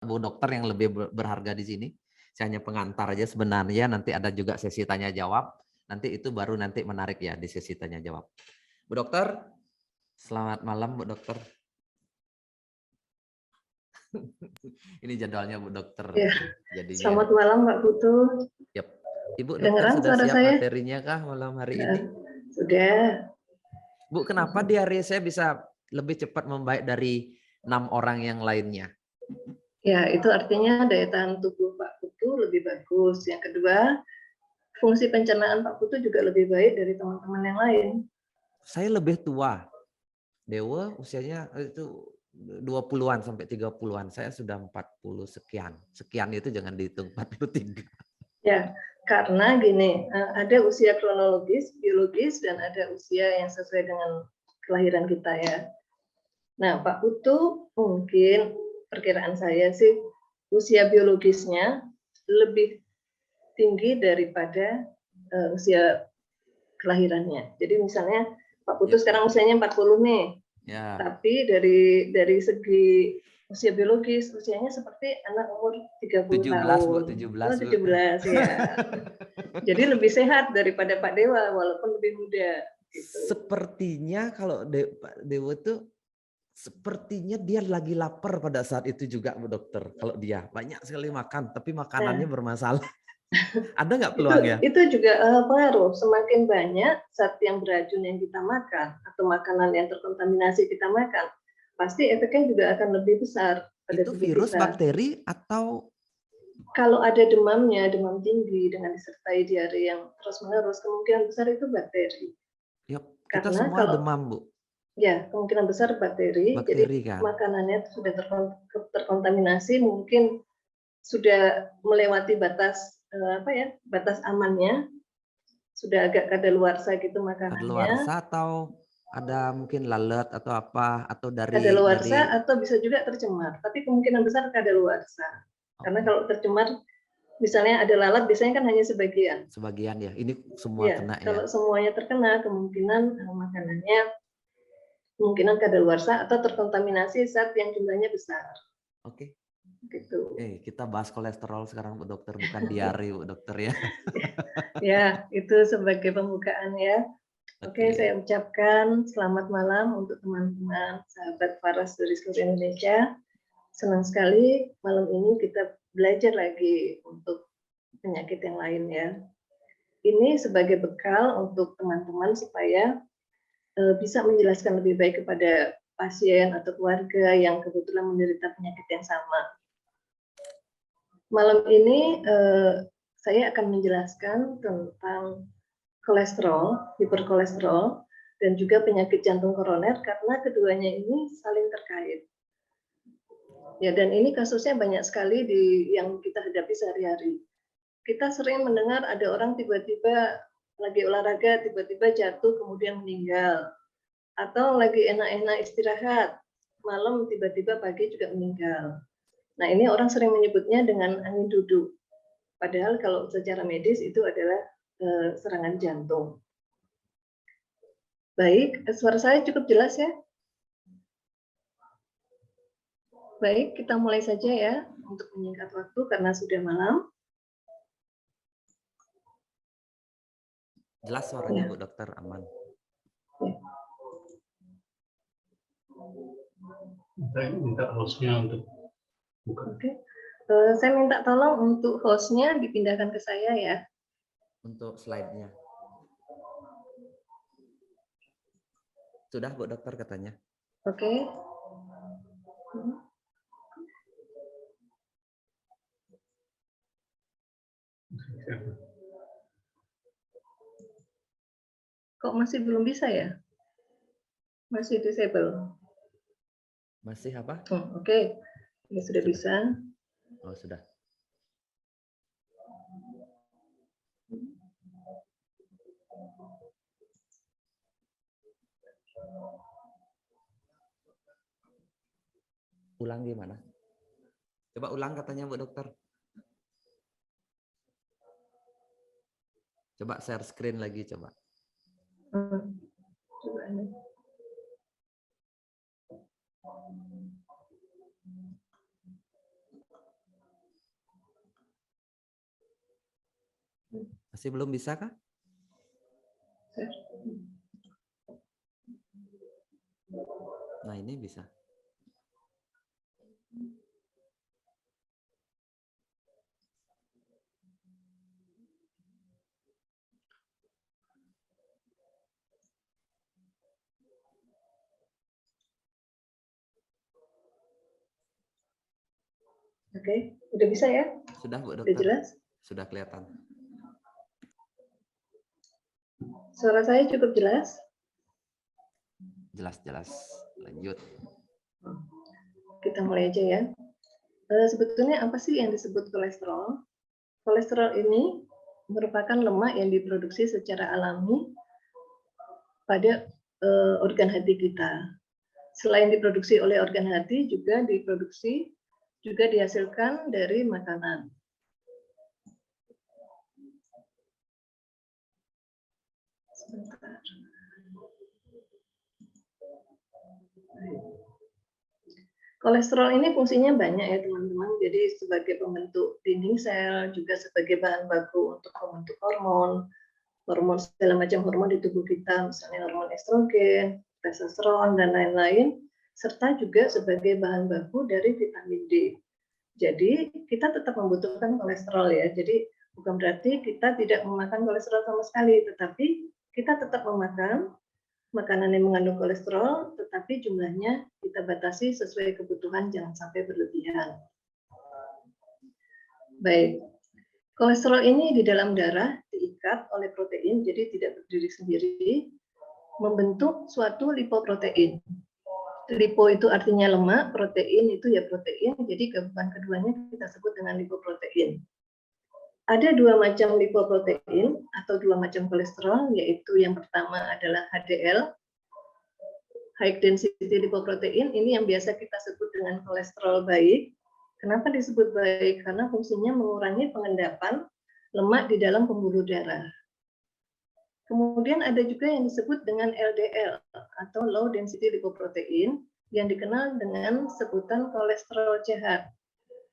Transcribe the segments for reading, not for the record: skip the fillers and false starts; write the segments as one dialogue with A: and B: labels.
A: Bu Dokter yang lebih berharga di sini. Saya hanya pengantar aja sebenarnya, nanti ada juga sesi tanya jawab. Nanti itu baru nanti menarik ya di sesi tanya jawab. Bu Dokter, selamat malam Bu Dokter. Ini jadwalnya Bu Dokter.
B: Ya,
A: Jadinya.
B: selamat malam Pak Putu.
A: Yep. Ibu Dokter
B: Kedengeran
A: sudah
B: suara
A: siap
B: saya?
A: materinya kah malam hari ini?
B: Sudah.
A: Bu, kenapa diare saya bisa lebih cepat membaik dari 6 orang yang lainnya?
B: Ya, itu artinya daya tahan tubuh Pak Putu lebih bagus. Yang kedua, fungsi pencernaan Pak Putu juga lebih baik dari teman-teman yang lain.
A: Saya lebih tua. Dewa usianya itu 20-an sampai 30-an. Saya sudah 40 sekian. Sekian itu jangan dihitung 43.
B: Ya, karena gini, ada usia kronologis, biologis, dan ada usia yang sesuai dengan kelahiran kita ya. Nah, Pak Putu mungkin perkiraan saya sih usia biologisnya lebih tinggi daripada usia kelahirannya. Jadi misalnya Pak Putu sekarang usianya 40 nih. Ya. Tapi dari segi usia biologis, usianya seperti anak umur 30 tahun.
A: 17,
B: 17 ya. Jadi lebih sehat daripada Pak Dewa walaupun lebih muda. Gitu.
A: Sepertinya kalau Pak Dewa tuh sepertinya dia lagi lapar pada saat itu juga Bu Dokter. Kalau dia banyak sekali makan tapi makanannya bermasalah. Ada nggak peluangnya?
B: Itu juga pengaruh. Semakin banyak zat yang beracun yang kita makan atau makanan yang terkontaminasi kita makan, pasti efeknya juga akan lebih besar pada
A: itu
B: tubuh
A: virus,
B: kita.
A: bakteri, atau
B: kalau ada demamnya, demam tinggi dengan disertai diare yang terus-menerus, kemungkinan besar itu bakteri.
A: Ya, kita
B: Karena
A: semua
B: kalau
A: demam, Bu.
B: Ya, kemungkinan besar bakteri. Jadi
A: kan?
B: makanannya sudah terkontaminasi, mungkin sudah melewati batas batas amannya, sudah agak kadaluarsa gitu makanannya.
A: Kadaluarsa atau ada mungkin lalat atau apa atau
B: Kadaluarsa atau bisa juga tercemar, tapi kemungkinan besar kadaluarsa. Karena kalau tercemar, misalnya ada lalat, biasanya kan hanya sebagian.
A: Sebagian ya, ini semua kena ya.
B: Kalau semuanya terkena, kemungkinan makanannya kemungkinan kadaluarsa atau terkontaminasi zat yang jumlahnya besar.
A: Oke.
B: Gitu.
A: Kita bahas kolesterol sekarang Bu Dokter, bukan diare Bu Dokter ya.
B: Ya, itu sebagai pembukaan ya. Oke, saya ucapkan selamat malam untuk teman-teman sahabat Faras dari seluruh Indonesia. Senang sekali malam ini kita belajar lagi untuk penyakit yang lain ya. Ini sebagai bekal untuk teman-teman supaya bisa menjelaskan lebih baik kepada pasien atau keluarga yang kebetulan menderita penyakit yang sama. Malam ini saya akan menjelaskan tentang kolesterol, hiperkolesterol, dan juga penyakit jantung koroner karena keduanya ini saling terkait. Ya, dan ini kasusnya banyak sekali yang kita hadapi sehari-hari. Kita sering mendengar ada orang tiba-tiba lagi olahraga, tiba-tiba jatuh kemudian meninggal. Atau lagi enak-enak istirahat, malam tiba-tiba pagi juga meninggal. Nah, ini orang sering menyebutnya dengan angin duduk. Padahal kalau secara medis itu adalah serangan jantung. Baik, suara saya cukup jelas ya? Baik, kita mulai saja ya untuk menyingkat waktu karena sudah malam.
A: Jelas suaranya Bu Dokter, aman.
C: Saya minta hostnya untuk buka.
B: Oke. Saya minta tolong untuk hostnya dipindahkan ke saya ya.
A: Untuk slide-nya. Sudah Bu Dokter katanya.
B: Oke. Kok masih belum bisa ya? Masih disable.
A: Masih apa?
B: Oke. Ini sudah bisa.
A: Oh, sudah. Ulang gimana? Coba ulang katanya Bu Dokter. Coba share screen lagi coba.
B: Coba ini.
A: Masih belum bisa kah? Nah, ini bisa.
B: Oke, udah bisa ya?
A: Sudah, Bu
B: Udah
A: Dokter.
B: jelas?
A: Sudah kelihatan.
B: Suara saya cukup jelas?
A: Jelas-jelas. Lanjut.
B: Kita mulai aja ya. Sebetulnya apa sih yang disebut kolesterol? Kolesterol ini merupakan lemak yang diproduksi secara alami pada organ hati kita. Selain diproduksi oleh organ hati, juga dihasilkan dari makanan. Sebentar. Kolesterol ini fungsinya banyak ya teman-teman. Jadi sebagai pembentuk dinding sel, juga sebagai bahan baku untuk membentuk hormon segala macam hormon di tubuh kita, misalnya hormon estrogen, testosteron, dan lain-lain, serta juga sebagai bahan baku dari vitamin D. Jadi kita tetap membutuhkan kolesterol ya. Jadi bukan berarti kita tidak memakan kolesterol sama sekali, tetapi kita tetap memakan makanan yang mengandung kolesterol, tetapi jumlahnya kita batasi sesuai kebutuhan, jangan sampai berlebihan. Baik, kolesterol ini di dalam darah diikat oleh protein, jadi tidak berdiri sendiri, membentuk suatu lipoprotein. Lipo itu artinya lemak, protein itu ya protein, jadi gabungan keduanya kita sebut dengan lipoprotein. Ada dua macam lipoprotein atau dua macam kolesterol, yaitu yang pertama adalah HDL, high density lipoprotein, ini yang biasa kita sebut dengan kolesterol baik. Kenapa disebut baik? Karena fungsinya mengurangi pengendapan lemak di dalam pembuluh darah. Kemudian ada juga yang disebut dengan LDL atau low density lipoprotein yang dikenal dengan sebutan kolesterol jahat.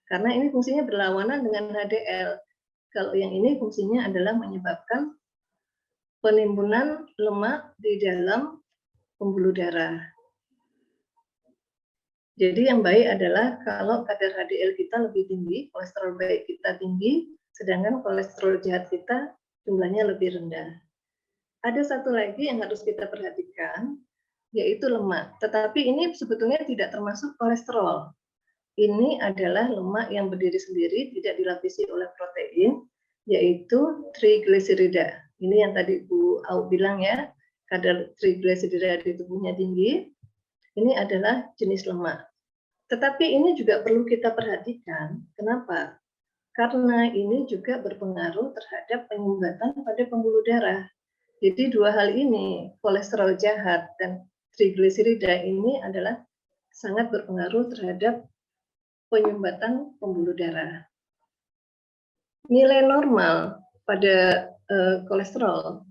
B: Karena ini fungsinya berlawanan dengan HDL. Kalau yang ini fungsinya adalah menyebabkan penimbunan lemak di dalam pembuluh darah. Jadi yang baik adalah kalau kadar HDL kita lebih tinggi, kolesterol baik kita tinggi, sedangkan kolesterol jahat kita jumlahnya lebih rendah. Ada satu lagi yang harus kita perhatikan, yaitu lemak. Tetapi ini sebetulnya tidak termasuk kolesterol. Ini adalah lemak yang berdiri sendiri, tidak dilapisi oleh protein, yaitu trigliserida. Ini yang tadi Bu Au bilang ya, kadar trigliserida di tubuhnya tinggi. Ini adalah jenis lemak. Tetapi ini juga perlu kita perhatikan. Kenapa? Karena ini juga berpengaruh terhadap penyumbatan pada pembuluh darah. Jadi dua hal ini, kolesterol jahat dan trigliserida ini adalah sangat berpengaruh terhadap penyumbatan pembuluh darah. Nilai normal pada kolesterol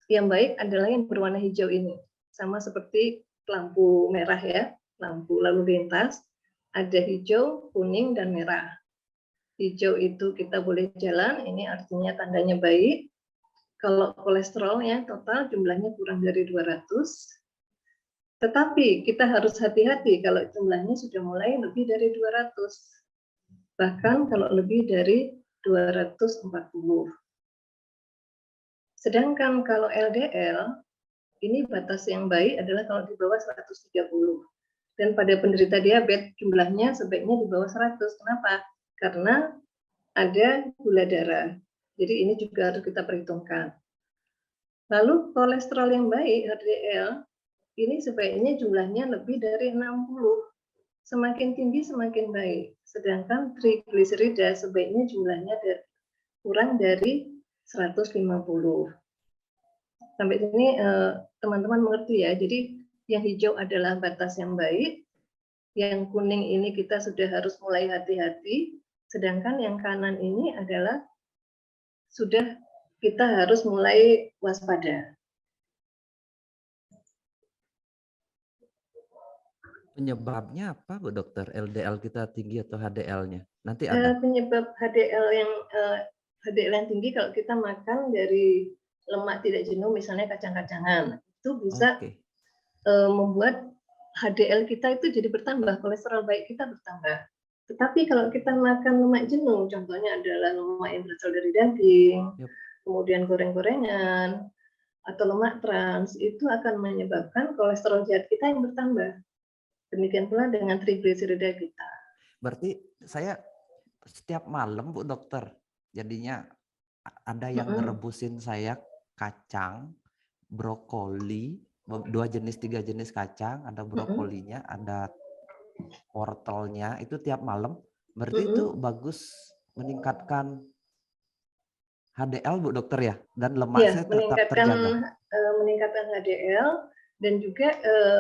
B: yang baik adalah yang berwarna hijau ini, sama seperti lampu merah ya, lampu lalu lintas, ada hijau, kuning, dan merah. Hijau itu kita boleh jalan, ini artinya tandanya baik. Kalau kolesterolnya total jumlahnya kurang dari 200, tetapi kita harus hati-hati kalau jumlahnya sudah mulai lebih dari 200. Bahkan kalau lebih dari 240. Sedangkan kalau LDL, ini batas yang baik adalah kalau di bawah 130. Dan pada penderita diabetes jumlahnya sebaiknya di bawah 100. Kenapa? Karena ada gula darah. Jadi ini juga harus kita perhitungkan. Lalu kolesterol yang baik, HDL, ini sebaiknya jumlahnya lebih dari 60. Semakin tinggi semakin baik. Sedangkan trigliserida sebaiknya jumlahnya kurang dari 150. Sampai sini teman-teman mengerti ya. Jadi yang hijau adalah batas yang baik. Yang kuning ini kita sudah harus mulai hati-hati. Sedangkan yang kanan ini adalah sudah kita harus mulai waspada.
A: Penyebabnya apa, Bu Dokter? LDL kita tinggi atau HDL-nya? Nanti ada.
B: Penyebab HDL yang HDL yang tinggi kalau kita makan dari lemak tidak jenuh, misalnya kacang-kacangan, itu bisa
A: Oke.
B: membuat HDL kita itu jadi bertambah, kolesterol baik kita bertambah. Tetapi kalau kita makan lemak jenuh, contohnya adalah lemak yang berasal dari daging,
A: Yup.
B: kemudian goreng-gorengan, atau lemak trans, itu akan menyebabkan kolesterol jahat kita yang bertambah. Demikian pula dengan trigliserida kita.
A: Berarti saya setiap malam Bu Dokter, jadinya ada yang
B: Mm-mm.
A: ngerebusin saya kacang, brokoli, 2 jenis 3 jenis kacang, ada brokolinya, ada wortelnya, itu tiap malam. Berarti itu
B: Mm-mm.
A: bagus meningkatkan HDL Bu Dokter ya, dan lemak
B: Ya,
A: saya tetap terjaga.
B: meningkatkan HDL dan juga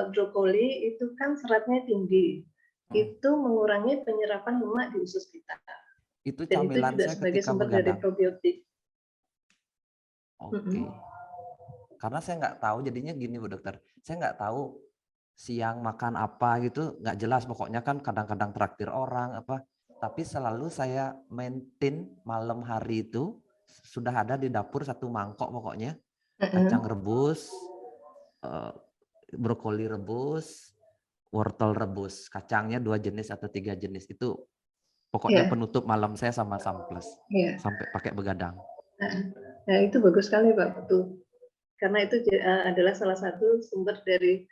B: brokoli itu kan seratnya tinggi. Itu mengurangi penyerapan lemak di usus kita.
A: Itu
B: Dan itu
A: camilan
B: juga
A: saya
B: sebagai
A: ketika
B: sumber dari
A: begadang.
B: probiotik.
A: Oke. Karena saya nggak tahu, jadinya gini Bu Dokter, saya nggak tahu siang makan apa gitu, nggak jelas. Pokoknya kan kadang-kadang traktir orang apa, tapi selalu saya maintain malam hari itu sudah ada di dapur satu mangkok pokoknya, kacang rebus, brokoli rebus, wortel rebus, kacangnya 2 jenis atau 3 jenis itu pokoknya
B: Ya,
A: penutup malam saya sama Samples
B: ya.
A: sampai pakai begadang.
B: Nah, itu bagus sekali Pak, betul. Karena itu adalah salah satu sumber dari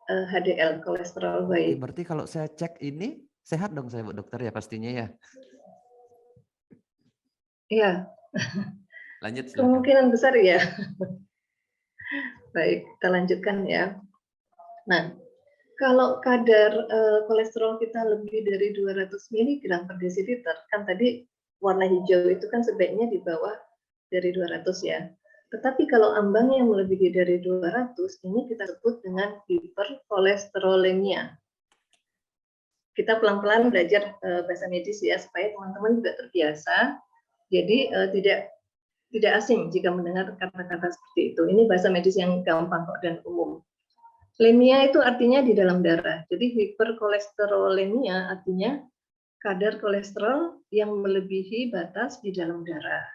B: HDL, kolesterol
A: Oke,
B: baik.
A: berarti kalau saya cek ini sehat dong saya Bu Dokter ya pastinya ya.
B: Iya,
A: Lanjut silakan.
B: kemungkinan besar ya. Baik, kita lanjutkan ya. Nah, kalau kadar kolesterol kita lebih dari 200 mg per desiliter, kan tadi warna hijau itu kan sebaiknya di bawah dari 200 ya. Tetapi kalau ambangnya melebihi dari 200, ini kita sebut dengan hiperkolesterolemia. Kita pelan-pelan belajar bahasa medis ya, supaya teman-teman juga terbiasa. Jadi tidak asing jika mendengar kata-kata seperti itu. Ini bahasa medis yang gampang kok dan umum. Lemia itu artinya di dalam darah. Jadi hiperkolesterolemia artinya kadar kolesterol yang melebihi batas di dalam darah.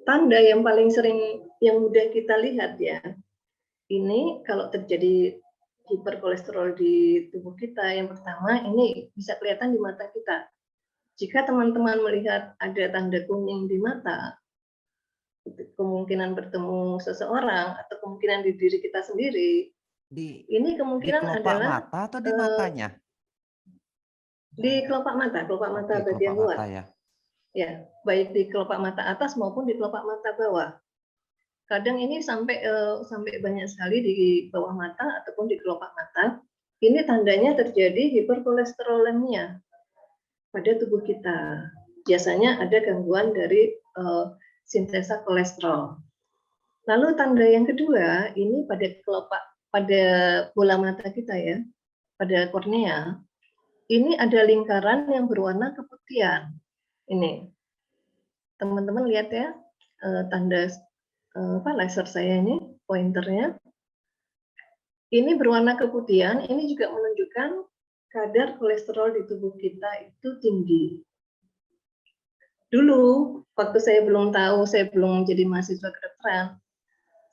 B: Tanda yang paling sering, yang mudah kita lihat ya, ini kalau terjadi hiperkolesterol di tubuh kita, yang pertama ini bisa kelihatan di mata kita. Jika teman-teman melihat ada tanda kuning di mata, kemungkinan bertemu seseorang atau kemungkinan di diri kita sendiri, ini
A: Di
B: kemungkinan
A: kelopak
B: adalah
A: mata atau di matanya?
B: di kelopak mata
A: Oke, kelopak
B: bagian
A: mata
B: luar.
A: ya.
B: Ya, baik di kelopak mata atas maupun di kelopak mata bawah. Kadang ini sampai banyak sekali di bawah mata ataupun di kelopak mata. Ini tandanya terjadi hiperkolesterolemia pada tubuh kita. Biasanya ada gangguan dari sintesa kolesterol. Lalu tanda yang kedua, ini pada bola mata kita ya, pada kornea, ini ada lingkaran yang berwarna keputihan. Ini, teman-teman lihat ya, tanda laser saya ini, pointernya. Ini berwarna keputihan, ini juga menunjukkan kadar kolesterol di tubuh kita itu tinggi. Dulu, waktu saya belum tahu, saya belum menjadi mahasiswa kedokteran,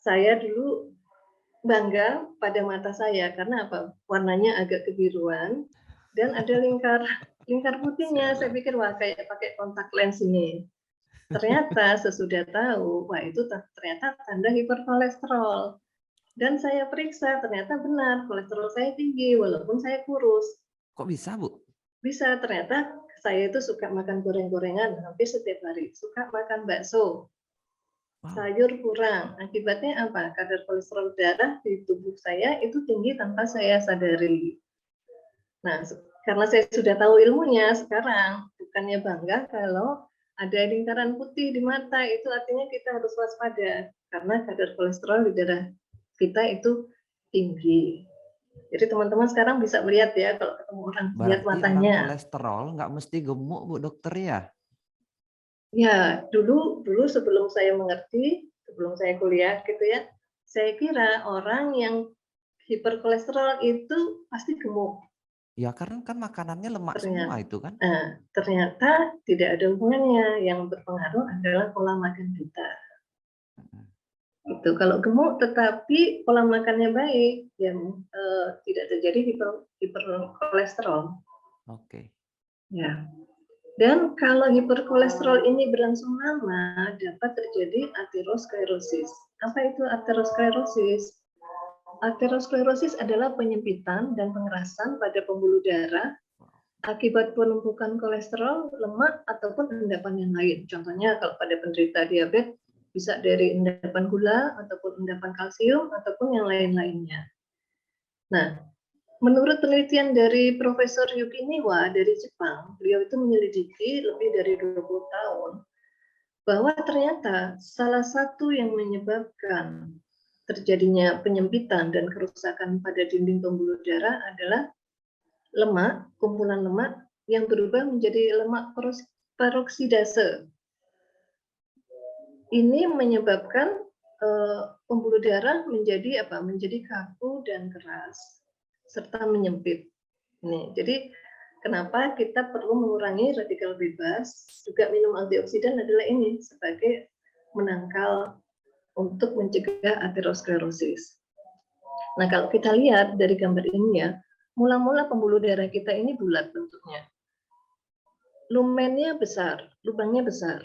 B: saya dulu bangga pada mata saya karena apa? Warnanya agak kebiruan dan ada lingkar putihnya. Saya pikir wah kayak pakai kontak lens ini. Ternyata sesudah tahu, wah itu ternyata tanda hiperkolesterol. Dan saya periksa, ternyata benar kolesterol saya tinggi walaupun saya kurus.
A: Kok bisa, Bu?
B: Bisa, ternyata saya itu suka makan goreng-gorengan hampir setiap hari, suka makan bakso. Sayur kurang. Akibatnya apa? Kadar kolesterol darah di tubuh saya itu tinggi tanpa saya sadari. Nah, karena saya sudah tahu ilmunya sekarang, bukannya bangga kalau ada lingkaran putih di mata, itu artinya kita harus waspada karena kadar kolesterol di darah kita itu tinggi. Jadi teman-teman sekarang bisa melihat ya kalau ketemu orang, lihat
A: Berarti orang
B: matanya.
A: kolesterol nggak mesti gemuk, Bu Dokter ya?
B: Ya, dulu sebelum saya mengerti, sebelum saya kuliah gitu ya, saya kira orang yang hiperkolesterol itu pasti gemuk.
A: Ya karena kan makanannya lemak semua
B: Ternyata,
A: itu kan?
B: ternyata tidak ada hubungannya. Yang berpengaruh adalah pola makan kita.
A: Mhm.
B: Itu kalau gemuk tetapi pola makannya baik, ya tidak terjadi hiperkolesterol.
A: Oke.
B: Ya. Dan kalau hiperkolesterol ini berlangsung lama, dapat terjadi aterosklerosis. Apa itu aterosklerosis? Aterosklerosis adalah penyempitan dan pengerasan pada pembuluh darah akibat penumpukan kolesterol, lemak, ataupun endapan yang lain. Contohnya kalau pada penderita diabetes, bisa dari endapan gula, ataupun endapan kalsium, ataupun yang lain-lainnya. Nah, menurut penelitian dari Profesor Yuki Niwa dari Jepang, beliau itu menyelidiki lebih dari 20 tahun, bahwa ternyata salah satu yang menyebabkan terjadinya penyempitan dan kerusakan pada dinding pembuluh darah adalah lemak, kumpulan lemak yang berubah menjadi lemak peroksidase. Ini menyebabkan pembuluh darah menjadi apa? Menjadi kaku dan keras serta menyempit. Nih, jadi kenapa kita perlu mengurangi radikal bebas? Juga minum antioksidan adalah ini sebagai menangkal untuk mencegah aterosklerosis. Nah, kalau kita lihat dari gambar ini ya, mula-mula pembuluh darah kita ini bulat bentuknya. Lumennya besar, lubangnya besar.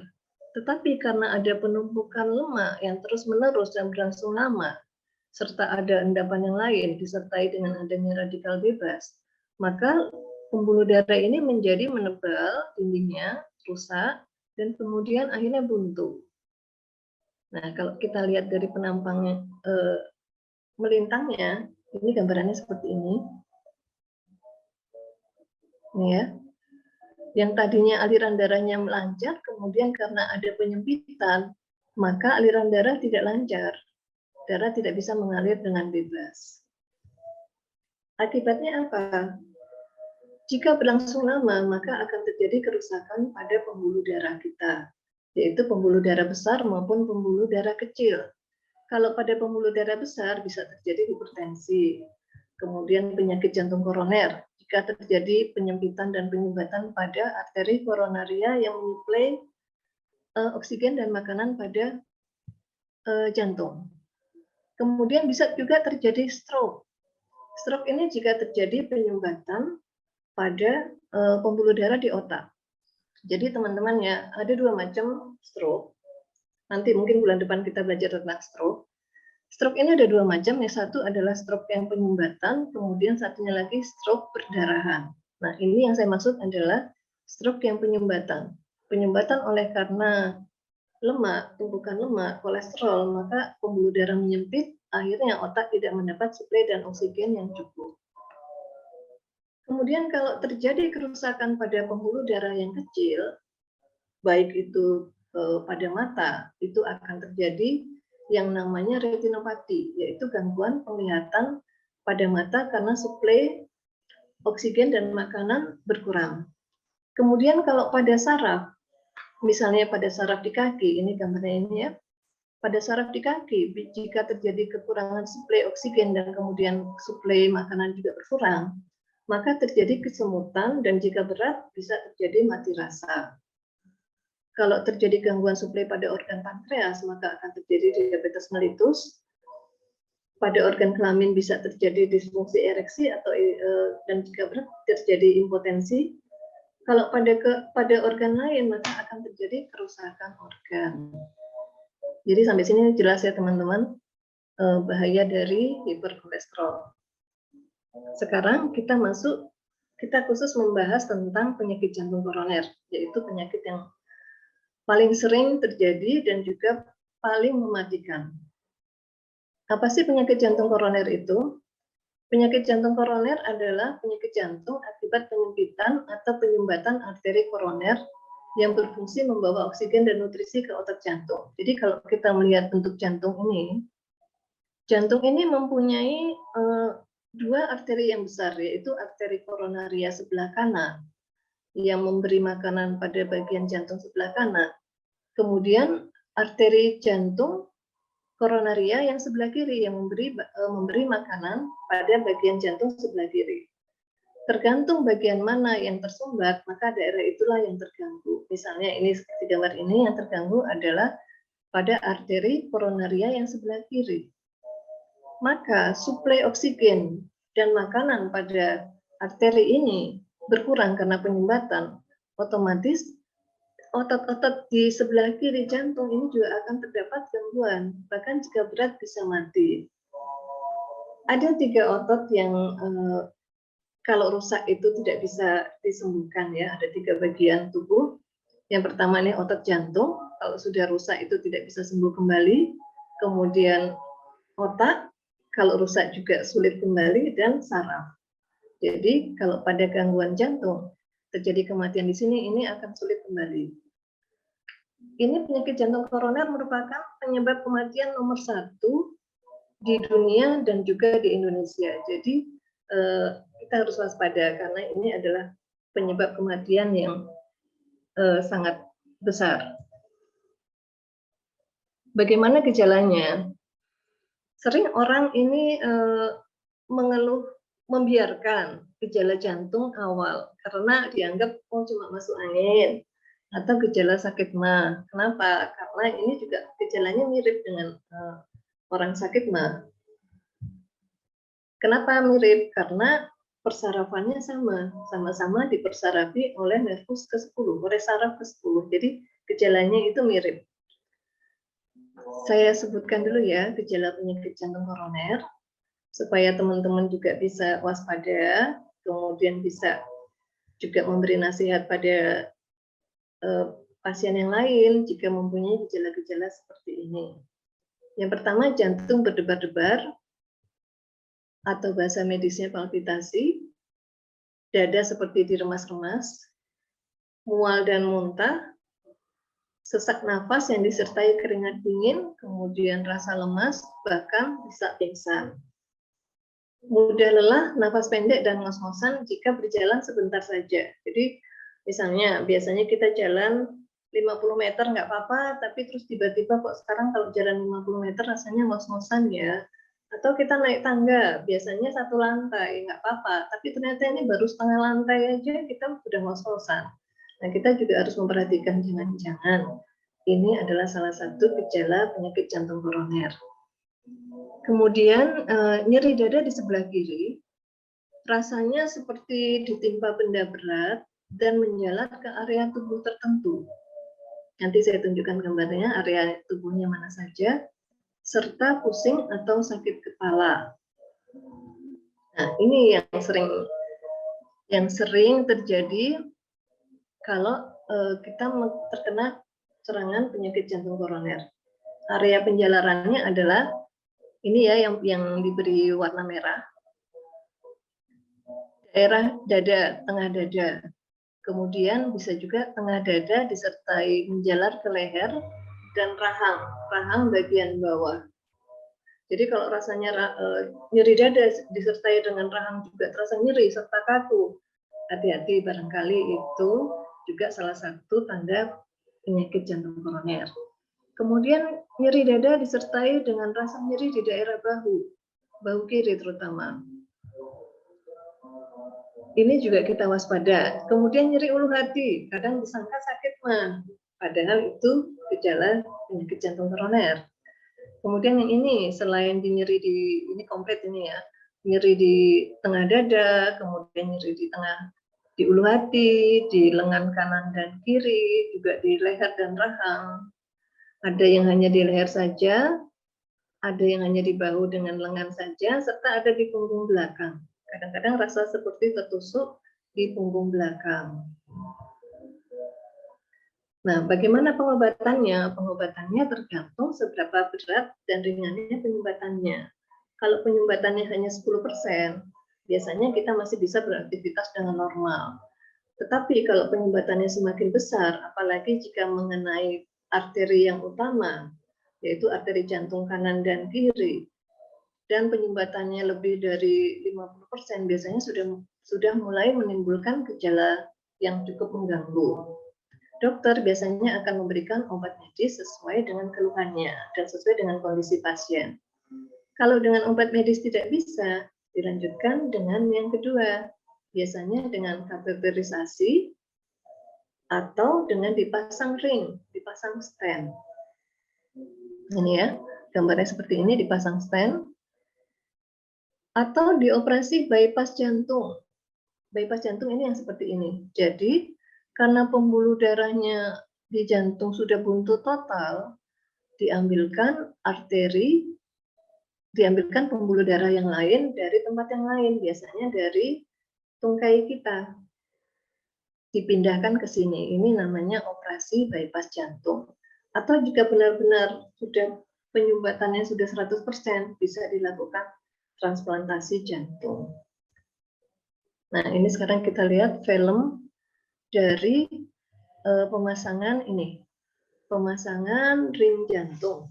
B: Tetapi karena ada penumpukan lemak yang terus-menerus dan berlangsung lama, serta ada endapan yang lain disertai dengan adanya radikal bebas, maka pembuluh darah ini menjadi menebal, dindingnya rusak, dan kemudian akhirnya buntu. Nah, kalau kita lihat dari penampangnya, melintangnya, ini gambarannya seperti ini. Ini ya. Yang tadinya aliran darahnya lancar, kemudian karena ada penyempitan, maka aliran darah tidak lancar. Darah tidak bisa mengalir dengan bebas. Akibatnya apa? Jika berlangsung lama, maka akan terjadi kerusakan pada pembuluh darah kita, yaitu pembuluh darah besar maupun pembuluh darah kecil. Kalau pada pembuluh darah besar bisa terjadi hipertensi, kemudian penyakit jantung koroner, jika terjadi penyempitan dan penyumbatan pada arteri koronaria yang menyuplai oksigen dan makanan pada jantung. Kemudian bisa juga terjadi stroke. Stroke ini jika terjadi penyumbatan pada pembuluh darah di otak. Jadi teman-teman ya, ada dua macam stroke. Nanti mungkin bulan depan kita belajar tentang stroke. Stroke ini ada dua macam, yang satu adalah stroke yang penyumbatan, kemudian satunya lagi stroke perdarahan. Nah, ini yang saya maksud adalah stroke yang penyumbatan. Penyumbatan oleh karena lemak, tumpukan lemak, kolesterol, maka pembuluh darah menyempit, akhirnya otak tidak mendapat suplai dan oksigen yang cukup. Kemudian kalau terjadi kerusakan pada pembuluh darah yang kecil, baik itu pada mata, itu akan terjadi yang namanya retinopati, yaitu gangguan penglihatan pada mata karena suplai oksigen dan makanan berkurang. Kemudian kalau pada saraf, misalnya pada saraf di kaki, ini gambarnya ini ya, pada saraf di kaki, jika terjadi kekurangan suplai oksigen dan kemudian suplai makanan juga berkurang, maka terjadi kesemutan dan jika berat bisa terjadi mati rasa. Kalau terjadi gangguan suplai pada organ pankreas, maka akan terjadi diabetes mellitus. Pada organ kelamin bisa terjadi disfungsi ereksi atau dan jika berat terjadi impotensi. Kalau pada organ lain, maka akan terjadi kerusakan organ. Jadi sampai sini jelas ya teman-teman, bahaya dari hiperkolesterol. Sekarang kita khusus membahas tentang penyakit jantung koroner, yaitu penyakit yang paling sering terjadi dan juga paling mematikan. Apa sih penyakit jantung koroner itu? Penyakit jantung koroner adalah penyakit jantung akibat penyempitan atau penyumbatan arteri koroner yang berfungsi membawa oksigen dan nutrisi ke otot jantung. Jadi kalau kita melihat bentuk jantung ini mempunyai dua arteri yang besar, yaitu arteri koronaria sebelah kanan yang memberi makanan pada bagian jantung sebelah kanan. Kemudian arteri jantung koronaria yang sebelah kiri yang memberi makanan pada bagian jantung sebelah kiri. Tergantung bagian mana yang tersumbat, maka daerah itulah yang terganggu. Misalnya ini seperti gambar ini yang terganggu adalah pada arteri koronaria yang sebelah kiri. Maka suplai oksigen dan makanan pada arteri ini berkurang karena penyumbatan, otomatis otot-otot di sebelah kiri jantung ini juga akan terdapat gangguan, bahkan jika berat bisa mati. Ada 3 otot yang kalau rusak itu tidak bisa disembuhkan ya, ada 3 bagian tubuh. Yang pertama ini otot jantung, kalau sudah rusak itu tidak bisa sembuh kembali. Kemudian otak, kalau rusak juga sulit kembali, dan saraf. Jadi kalau pada gangguan jantung terjadi kematian di sini, ini akan sulit kembali. Ini penyakit jantung koroner merupakan penyebab kematian nomor 1 di dunia dan juga di Indonesia. Jadi kita harus waspada karena ini adalah penyebab kematian yang sangat besar. Bagaimana gejalanya? Sering orang ini mengeluh, membiarkan gejala jantung awal karena dianggap cuma masuk angin atau gejala sakit mah. Kenapa? Karena ini juga gejalanya mirip dengan orang sakit mah. Kenapa mirip? Karena persarafannya sama-sama dipersarafi oleh nervus ke-10, oleh saraf ke-10. Jadi gejalanya itu mirip. Saya sebutkan dulu ya gejala penyakit jantung koroner supaya teman-teman juga bisa waspada, kemudian bisa juga memberi nasihat pada pasien yang lain jika mempunyai gejala-gejala seperti ini. Yang pertama, jantung berdebar-debar atau bahasa medisnya palpitasi, dada seperti diremas-remas, mual dan muntah, sesak nafas yang disertai keringat dingin, kemudian rasa lemas, bahkan bisa pingsan. Mudah lelah, nafas pendek, dan ngos-ngosan jika berjalan sebentar saja. Jadi misalnya biasanya kita jalan 50 meter nggak apa-apa, tapi terus tiba-tiba kok sekarang kalau jalan 50 meter rasanya ngos-ngosan ya. Atau kita naik tangga, biasanya 1 lantai, nggak apa-apa. Tapi ternyata ini baru setengah lantai aja kita sudah ngos-ngosan. Nah, kita juga harus memperhatikan jangan-jangan ini adalah salah satu gejala penyakit jantung koroner. Kemudian nyeri dada di sebelah kiri, rasanya seperti ditimpa benda berat dan menjalar ke area tubuh tertentu. Nanti saya tunjukkan gambarnya, area tubuhnya mana saja, serta pusing atau sakit kepala. Nah, ini yang sering terjadi kalau kita terkena serangan penyakit jantung koroner. Area penjalarannya adalah ini ya yang diberi warna merah. Daerah dada, tengah dada. Kemudian bisa juga tengah dada disertai menjalar ke leher dan rahang bagian bawah. Jadi kalau rasanya nyeri dada disertai dengan rahang juga terasa nyeri serta kaku, hati-hati, barangkali itu juga salah satu tanda penyakit jantung koroner. Kemudian nyeri dada disertai dengan rasa nyeri di daerah bahu kiri terutama. Ini juga kita waspada. Kemudian nyeri ulu hati, kadang disangka sakit mah, padahal itu gejala penyakit jantung koroner. Kemudian yang ini, selain nyeri ini komplit ini ya, nyeri di tengah dada, kemudian nyeri di ulu hati, di lengan kanan dan kiri, juga di leher dan rahang. Ada yang hanya di leher saja, ada yang hanya di bahu dengan lengan saja, serta ada di punggung belakang. Kadang-kadang rasa seperti tertusuk di punggung belakang. Nah, bagaimana pengobatannya? Pengobatannya tergantung seberapa berat dan ringannya penyumbatannya. Kalau penyumbatannya hanya 10%, biasanya kita masih bisa beraktivitas dengan normal. Tetapi kalau penyumbatannya semakin besar, apalagi jika mengenai arteri yang utama, yaitu arteri jantung kanan dan kiri, dan penyumbatannya lebih dari 50%, biasanya sudah mulai menimbulkan gejala yang cukup mengganggu. Dokter biasanya akan memberikan obat medis sesuai dengan keluhannya dan sesuai dengan kondisi pasien. Kalau dengan obat medis tidak bisa, dilanjutkan dengan yang kedua, biasanya dengan kateterisasi atau dengan dipasang ring, dipasang stent. Ini ya, gambarnya seperti ini, dipasang stent. Atau dioperasi bypass jantung. Bypass jantung ini yang seperti ini. Jadi, karena pembuluh darahnya di jantung sudah buntu total, diambilkan arteri, diambilkan pembuluh darah yang lain dari tempat yang lain, biasanya dari tungkai kita. Dipindahkan ke sini. Ini namanya operasi bypass jantung. Atau jika benar-benar sudah penyumbatannya sudah 100%, bisa dilakukan transplantasi jantung. Nah, ini sekarang kita lihat film dari pemasangan ini. Pemasangan ring jantung.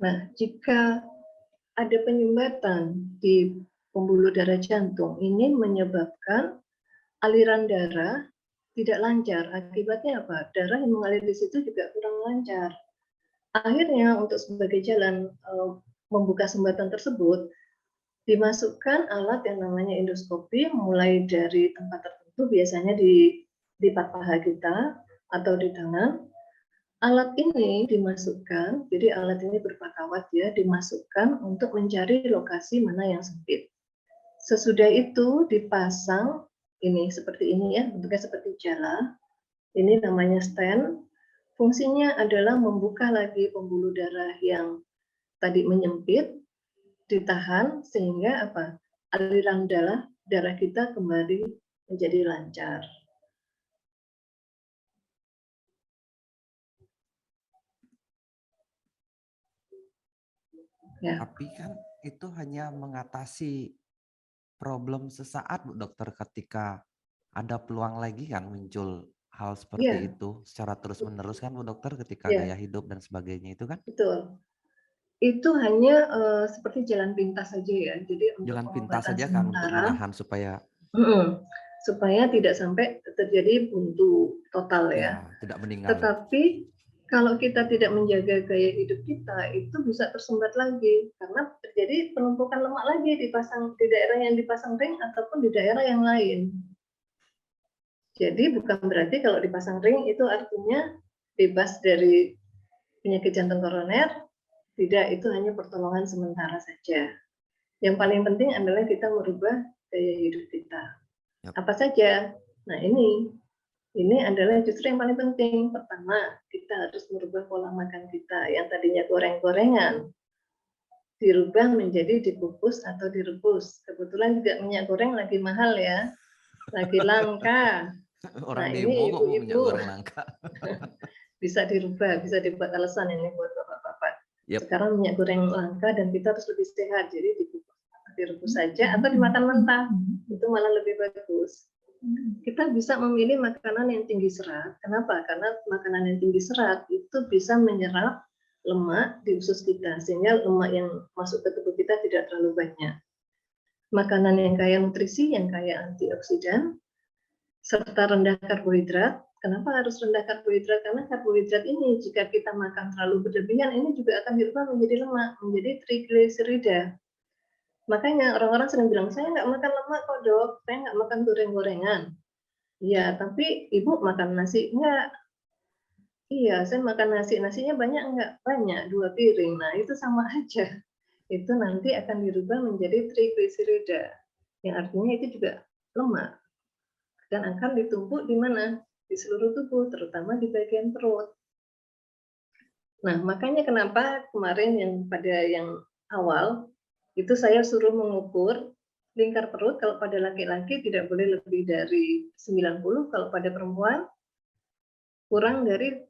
B: Nah, jika ada penyumbatan di pembuluh darah jantung, ini menyebabkan aliran darah tidak lancar. Akibatnya apa? Darah yang mengalir di situ juga kurang lancar. Akhirnya untuk sebagai jalan membuka sumbatan tersebut, dimasukkan alat yang namanya endoskopi, mulai dari tempat tertentu, biasanya di paha kita atau di tangan. Alat ini dimasukkan, jadi alat ini berpakawat ya, dimasukkan untuk mencari lokasi mana yang sempit. Sesudah itu dipasang, ini seperti ini ya, bentuknya seperti jala. Ini namanya stent. Fungsinya adalah membuka lagi pembuluh darah yang tadi menyempit, ditahan sehingga apa? Aliran darah kita kembali menjadi lancar. Ya.
A: Tapi kan itu hanya mengatasi problem sesaat, Bu Dokter, ketika ada peluang lagi kan muncul hal seperti
B: Iya.
A: itu secara terus-menerus kan, Bu Dokter, ketika
B: Iya.
A: gaya hidup dan sebagainya itu kan?
B: Betul. Itu hanya seperti jalan pintas saja ya. Jadi untuk
A: Jalan pintas
B: pengobatan
A: saja kan untuk
B: sementara,
A: menahan supaya
B: supaya tidak sampai terjadi buntu total ya.
A: ya tidak meninggal ya.
B: Tetapi kalau kita tidak menjaga gaya hidup kita, itu bisa tersumbat lagi karena terjadi penumpukan lemak lagi di daerah yang dipasang ring ataupun di daerah yang lain. Jadi bukan berarti kalau dipasang ring itu artinya bebas dari penyakit jantung koroner. Tidak, itu hanya pertolongan sementara saja. Yang paling penting adalah kita merubah gaya hidup kita.
A: Yap.
B: Apa saja? Nah, ini adalah justru yang paling penting. Pertama, kita harus merubah pola makan kita yang tadinya goreng-gorengan, dirubah menjadi dikukus atau direbus. Kebetulan juga minyak goreng lagi mahal ya, lagi langka.
A: Orang
B: Nah,
A: demo
B: ini
A: kok mau minyak
B: ibu-ibu
A: goreng langka.
B: bisa dirubah, bisa dibuat alasan ini buat bapak-bapak.
A: Yep.
B: Sekarang minyak goreng langka dan kita harus lebih sehat, jadi dikukus, direbus saja atau dimakan mentah, itu malah lebih bagus. Kita bisa memilih makanan yang tinggi serat. Kenapa? Karena makanan yang tinggi serat itu bisa menyerap lemak di usus kita, sehingga lemak yang masuk ke tubuh kita tidak terlalu banyak. Makanan yang kaya nutrisi, yang kaya antioksidan, serta rendah karbohidrat. Kenapa harus rendah karbohidrat? Karena karbohidrat ini jika kita makan terlalu berlebihan, ini juga akan dirubah menjadi lemak, menjadi trigliserida. Makanya orang-orang sering bilang, saya nggak makan lemak kok dok, saya nggak makan goreng-gorengan. Iya, tapi ibu makan nasi enggak? Iya, saya makan nasi. Nasinya banyak enggak? Banyak, 2 piring. Nah, itu sama aja. Itu nanti akan dirubah menjadi trigliserida. Yang artinya itu juga lemak. Dan akan ditumpuk di mana? Di seluruh tubuh, terutama di bagian perut. Nah, makanya kenapa kemarin yang awal, itu saya suruh mengukur lingkar perut kalau pada laki-laki tidak boleh lebih dari 90, kalau pada perempuan kurang dari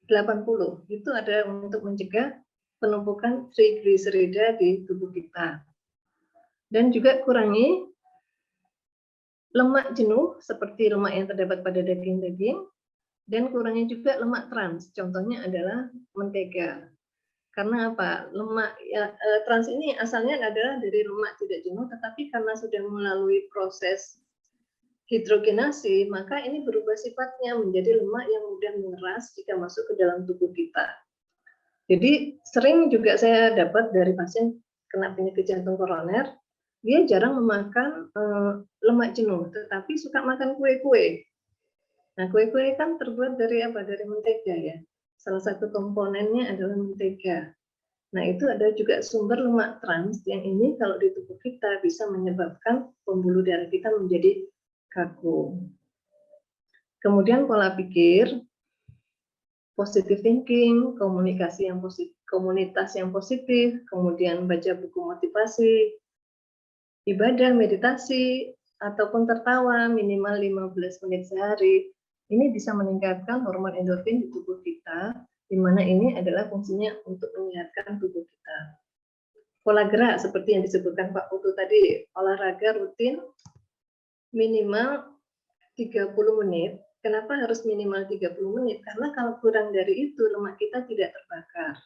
B: 80. Itu ada untuk mencegah penumpukan trigliserida di tubuh kita. Dan juga kurangi lemak jenuh seperti lemak yang terdapat pada daging-daging, dan kurangi juga lemak trans. Contohnya adalah mentega. Karena apa? Lemak ya, trans ini asalnya adalah dari lemak tidak jenuh, tetapi karena sudah melalui proses hidrogenasi, maka ini berubah sifatnya menjadi lemak yang mudah mengeras jika masuk ke dalam tubuh kita. Jadi sering juga saya dapat dari pasien kena penyakit jantung koroner, dia jarang memakan lemak jenuh, tetapi suka makan kue-kue. Nah, kue-kue kan terbuat dari apa? Dari mentega ya. Salah satu komponennya adalah mentega. Nah, itu ada juga sumber lemak trans yang ini kalau di tubuh kita bisa menyebabkan pembuluh darah kita menjadi kaku. Kemudian pola pikir, positive thinking, komunikasi yang positif, komunitas yang positif, kemudian baca buku motivasi, ibadah, meditasi, ataupun tertawa minimal 15 menit sehari. Ini bisa meningkatkan hormon endorfin di tubuh kita, di mana ini adalah fungsinya untuk menyehatkan tubuh kita. Pola gerak seperti yang disebutkan Pak Putu tadi, olahraga rutin minimal 30 menit. Kenapa harus minimal 30 menit? Karena kalau kurang dari itu, lemak kita tidak terbakar.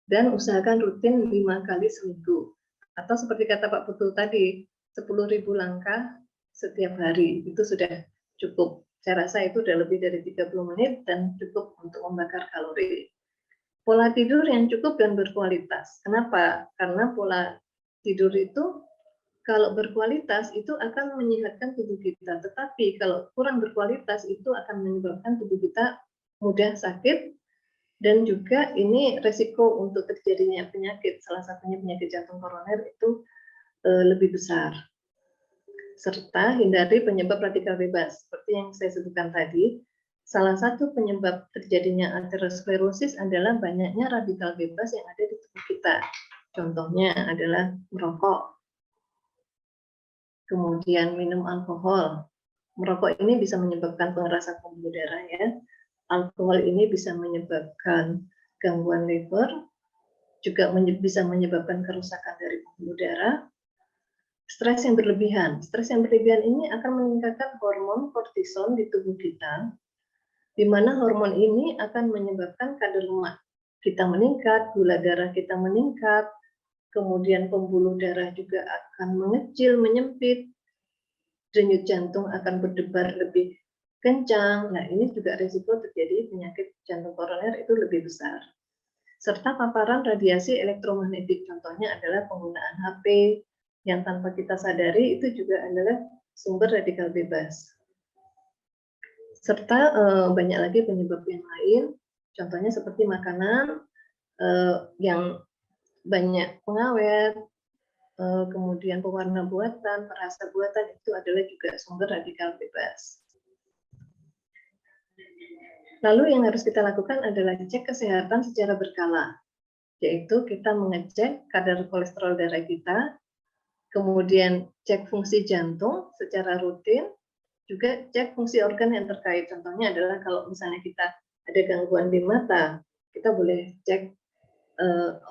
B: Dan usahakan rutin 5 kali seminggu. Atau seperti kata Pak Putu tadi, 10.000 langkah setiap hari. Itu sudah cukup. Saya rasa itu sudah lebih dari 30 menit dan cukup untuk membakar kalori. Pola tidur yang cukup dan berkualitas. Kenapa? Karena pola tidur itu kalau berkualitas itu akan menyehatkan tubuh kita. Tetapi kalau kurang berkualitas itu akan menyebabkan tubuh kita mudah sakit dan juga ini resiko untuk terjadinya penyakit, salah satunya penyakit jantung koroner itu lebih besar. Serta hindari penyebab radikal bebas. Seperti yang saya sebutkan tadi, salah satu penyebab terjadinya aterosklerosis adalah banyaknya radikal bebas yang ada di tubuh kita. Contohnya adalah merokok, kemudian minum alkohol. Merokok ini bisa menyebabkan pengerasan pembuluh darah ya. Alkohol ini bisa menyebabkan gangguan liver, juga bisa menyebabkan kerusakan dari pembuluh darah. Stres yang berlebihan. Stres yang berlebihan ini akan meningkatkan hormon kortison di tubuh kita, di mana hormon ini akan menyebabkan kadar lemak kita meningkat, gula darah kita meningkat, kemudian pembuluh darah juga akan mengecil, menyempit, denyut jantung akan berdebar lebih kencang. Nah, ini juga risiko terjadi penyakit jantung koroner itu lebih besar. Serta paparan radiasi elektromagnetik, contohnya adalah penggunaan HP yang tanpa kita sadari itu juga adalah sumber radikal bebas. Serta banyak lagi penyebab yang lain, contohnya seperti makanan yang banyak pengawet, kemudian pewarna buatan, perasa buatan itu adalah juga sumber radikal bebas. Lalu yang harus kita lakukan adalah cek kesehatan secara berkala, yaitu kita mengecek kadar kolesterol darah kita, kemudian cek fungsi jantung secara rutin, juga cek fungsi organ yang terkait. Contohnya adalah kalau misalnya kita ada gangguan di mata, kita boleh cek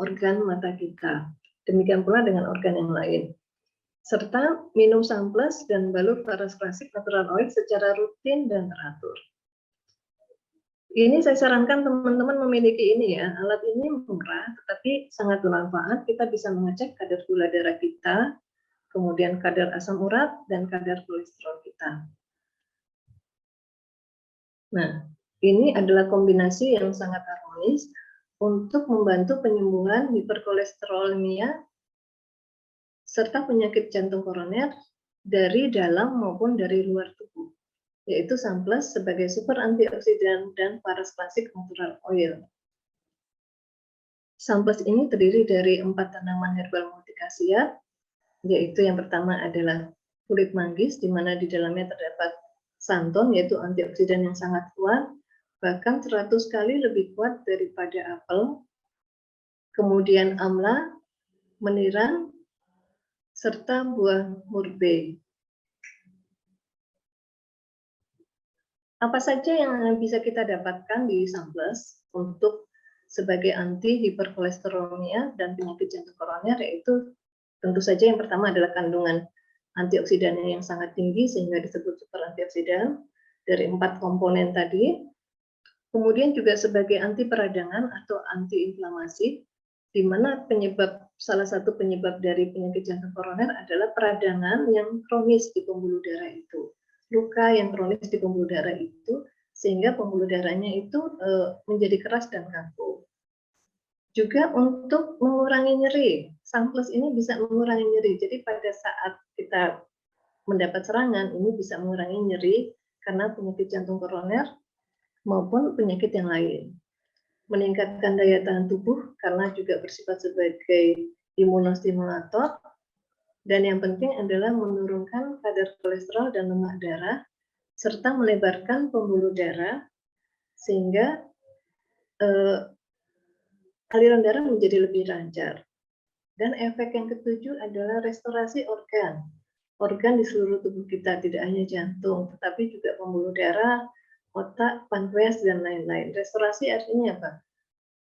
B: organ mata kita. Demikian pula dengan organ yang lain. Serta minum samples dan balur paras klasik natural oil secara rutin dan teratur. Ini saya sarankan teman-teman memiliki ini ya. Alat ini murah tetapi sangat bermanfaat. Kita bisa mengecek kadar gula darah kita, kemudian kadar asam urat dan kadar kolesterol kita. Nah, ini adalah kombinasi yang sangat harmonis untuk membantu penyembuhan hiperkolesterolemia serta penyakit jantung koroner dari dalam maupun dari luar tubuh, yaitu samples sebagai super antioksidan dan paras klasik natural oil. Samples ini terdiri dari 4 tanaman herbal multikhasiat, yaitu yang pertama adalah kulit manggis, di mana di dalamnya terdapat santon, yaitu antioksidan yang sangat kuat, bahkan 100 kali lebih kuat daripada apel. Kemudian amla, meniran, serta buah murbei. Apa saja yang bisa kita dapatkan di samples untuk sebagai anti hiperkolesterolemia dan penyakit jantung koroner, yaitu tentu saja yang pertama adalah kandungan antioksidannya yang sangat tinggi sehingga disebut super antioksidan dari 4 komponen tadi. Kemudian juga sebagai anti peradangan atau anti inflamasi, di mana salah satu penyebab dari penyakit jantung koroner adalah peradangan yang kronis di pembuluh darah itu. Luka yang kronis di pembuluh darah itu, sehingga pembuluh darahnya itu menjadi keras dan kaku. Juga untuk mengurangi nyeri, Sunplus ini bisa mengurangi nyeri. Jadi pada saat kita mendapat serangan, ini bisa mengurangi nyeri karena penyakit jantung koroner maupun penyakit yang lain. Meningkatkan daya tahan tubuh karena juga bersifat sebagai imunostimulator, dan yang penting adalah menurunkan kadar kolesterol dan lemak darah, serta melebarkan pembuluh darah sehingga aliran darah menjadi lebih lancar. Dan efek yang ketujuh adalah restorasi organ. Organ di seluruh tubuh kita, tidak hanya jantung, tetapi juga pembuluh darah, otak, pankreas, dan lain-lain. Restorasi artinya apa?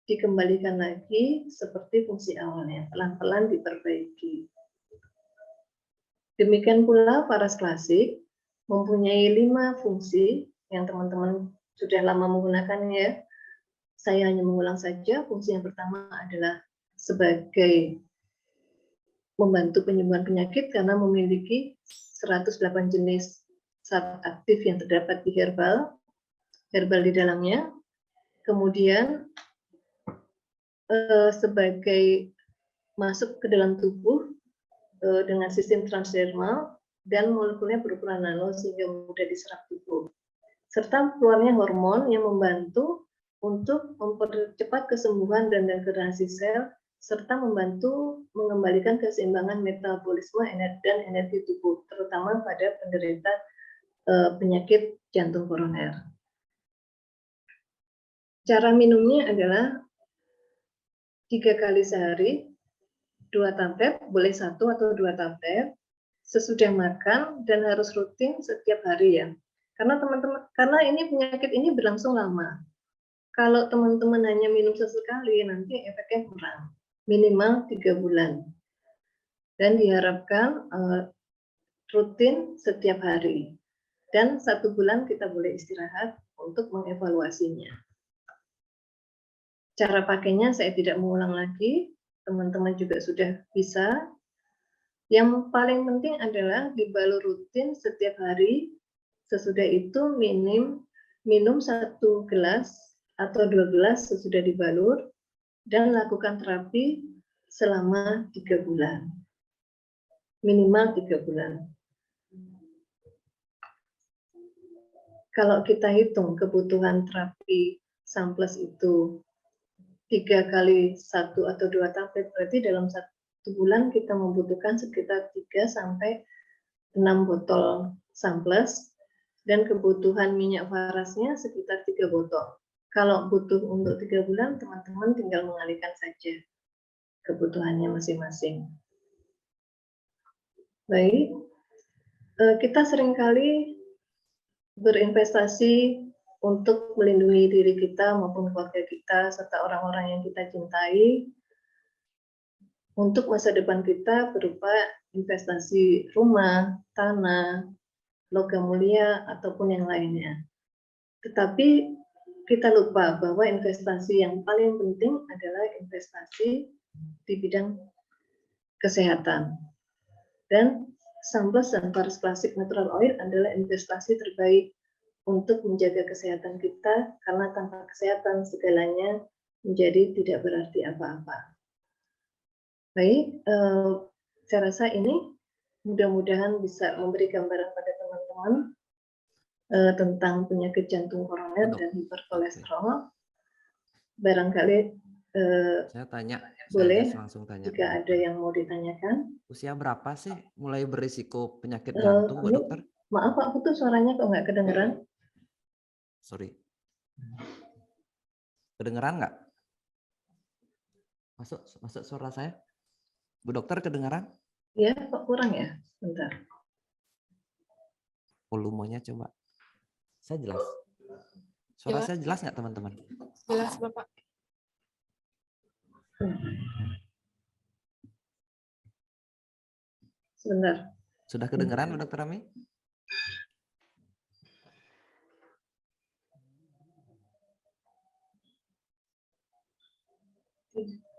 B: Dikembalikan lagi seperti fungsi awalnya, pelan-pelan diperbaiki. Demikian pula Faras Klasik mempunyai 5 fungsi yang teman-teman sudah lama menggunakannya. Saya hanya mengulang saja. Fungsi yang pertama adalah sebagai membantu penyembuhan penyakit karena memiliki 108 jenis zat aktif yang terdapat di herbal di dalamnya. Kemudian sebagai masuk ke dalam tubuh dengan sistem transdermal dan molekulnya berukuran nano sehingga mudah diserap tubuh. Serta keluarnya hormon yang membantu untuk mempercepat kesembuhan dan degradasi sel, serta membantu mengembalikan keseimbangan metabolisme dan energi tubuh, terutama pada penderita penyakit jantung koroner. Cara minumnya adalah 3 kali sehari, 2 tablet, boleh 1 atau 2 tablet, sesudah makan, dan harus rutin setiap hari ya. Karena ini penyakit ini berlangsung lama. Kalau teman-teman hanya minum sesekali, nanti efeknya kurang. Minimal 3 bulan. Dan diharapkan rutin setiap hari. Dan 1 bulan kita boleh istirahat untuk mengevaluasinya. Cara pakainya saya tidak mengulang lagi, teman-teman juga sudah bisa. Yang paling penting adalah dibalur rutin setiap hari. Sesudah itu minum 1 gelas atau 2 gelas sesudah dibalur, dan lakukan terapi selama 3 bulan. Minimal 3 bulan. Kalau kita hitung kebutuhan terapi Sunplus itu 3 kali 1 atau 2 tablet, berarti dalam 1 bulan kita membutuhkan sekitar 3 sampai 6 botol Sunplus, dan kebutuhan minyak farasnya sekitar 3 botol. Kalau butuh untuk 3 bulan, teman-teman tinggal mengalihkan saja kebutuhannya masing-masing. Baik, kita seringkali berinvestasi untuk melindungi diri kita maupun keluarga kita serta orang-orang yang kita cintai untuk masa depan kita berupa investasi rumah, tanah, logam mulia, ataupun yang lainnya. Tetapi kita lupa bahwa investasi yang paling penting adalah investasi di bidang kesehatan. Dan Sunplus dan Faras Klasik Natural Oil adalah investasi terbaik untuk menjaga kesehatan kita, karena tanpa kesehatan segalanya menjadi tidak berarti apa-apa. Baik, saya rasa ini mudah-mudahan bisa memberi gambaran pada teman-teman tentang penyakit jantung koroner dan hiperkolesterol. Barangkali
A: saya tanya,
B: boleh
A: saya langsung tanya.
B: jika ada yang mau ditanyakan.
A: Usia berapa sih mulai berisiko penyakit jantung, Bu Dokter?
B: Maaf Pak Putu, suaranya kok nggak kedengeran?
A: Sorry. Kedengeran nggak? Masuk suara saya? Bu Dokter kedengeran?
B: Ya, kok kurang ya? Bentar.
A: Volumenya coba. Saya jelas. Suara saya jelas nggak teman-teman?
D: Jelas Bapak.
B: Sebentar.
A: Sudah kedengeran, Bu Dokter Ami?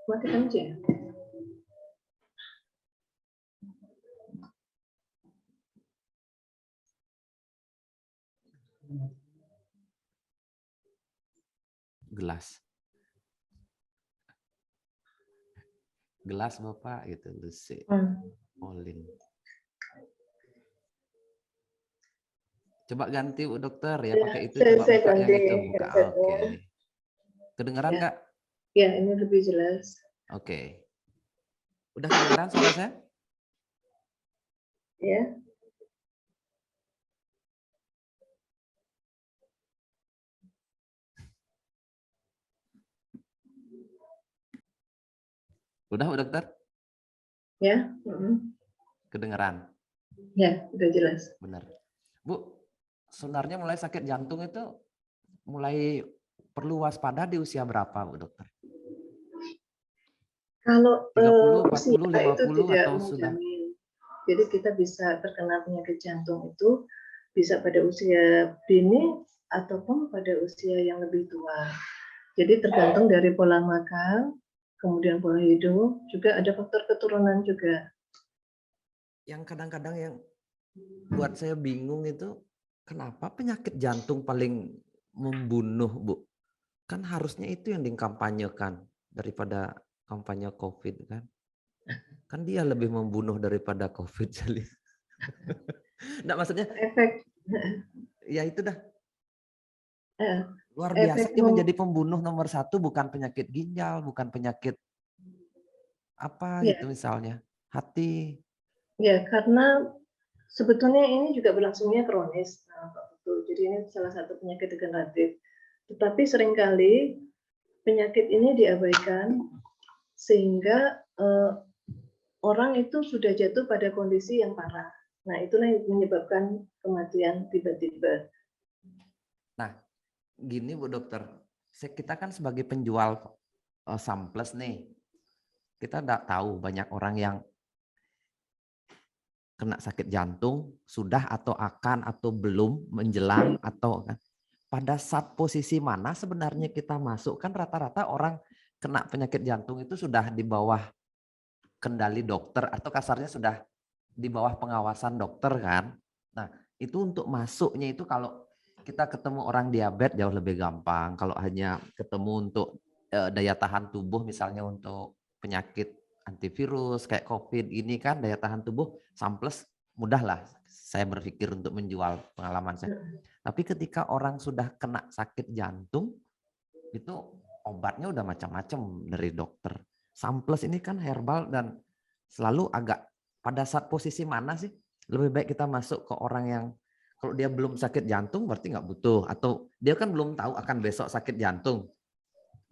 B: Matikan aja ya.
A: Gelas Bapak gitu, Lucy. Olin. Coba ganti Bu Dokter ya, pakai itu coba
B: Saya
A: buka yang
B: ganti
A: itu buka.
B: headsetnya.
A: Oke. Kedengeran
B: Ya.
A: nggak?
B: Ya, ini lebih jelas.
A: Oke. Udah kedengeran suara saya?
B: Ya.
A: Udah Bu Dokter?
B: Ya.
A: Kedengeran?
B: Ya, udah jelas.
A: Benar. Bu, sebenarnya mulai sakit jantung itu mulai perlu waspada di usia berapa Bu Dokter?
B: Kalau
A: 30, 40,
B: usia itu
A: 50
B: tidak
A: atau sudah?
B: menjamin. Jadi kita bisa terkena penyakit jantung itu bisa pada usia dini ataupun pada usia yang lebih tua. Jadi tergantung dari pola makan, kemudian pola hidup, juga ada faktor keturunan juga.
A: Yang kadang-kadang yang buat saya bingung itu, kenapa penyakit jantung paling membunuh, Bu? Kan harusnya itu yang dikampanyekan daripada kampanye COVID kan. Kan dia lebih membunuh daripada COVID. Nggak, maksudnya
B: Efek
A: ya itu dah.
B: eh,
A: Luar biasa
B: efek
A: dia menjadi pembunuh nomor 1, bukan penyakit ginjal, bukan penyakit apa
B: ya,
A: gitu misalnya. Hati.
B: ya, karena sebetulnya ini juga berlangsungnya kronis. Nah, Pak Putu. Jadi ini salah satu penyakit degeneratif. Tetapi seringkali penyakit ini diabaikan sehingga orang itu sudah jatuh pada kondisi yang parah. Nah, itulah yang menyebabkan kematian tiba-tiba.
A: Nah, gini Bu Dokter, kita kan sebagai penjual samples nih, kita tidak tahu banyak orang yang kena sakit jantung, sudah atau akan atau belum, menjelang atau kan. Pada saat posisi mana sebenarnya kita masuk, kan rata-rata orang kena penyakit jantung itu sudah di bawah kendali dokter atau kasarnya sudah di bawah pengawasan dokter kan. Nah, itu untuk masuknya itu kalau kita ketemu orang diabetes jauh lebih gampang. Kalau hanya ketemu untuk daya tahan tubuh misalnya untuk penyakit antivirus kayak COVID ini kan daya tahan tubuh samples mudah lah saya berpikir untuk menjual pengalaman saya. Tapi ketika orang sudah kena sakit jantung itu obatnya udah macam-macam dari dokter. Samples ini kan herbal dan selalu agak pada saat posisi mana sih lebih baik kita masuk ke orang yang kalau dia belum sakit jantung berarti nggak butuh, atau dia kan belum tahu akan besok sakit jantung,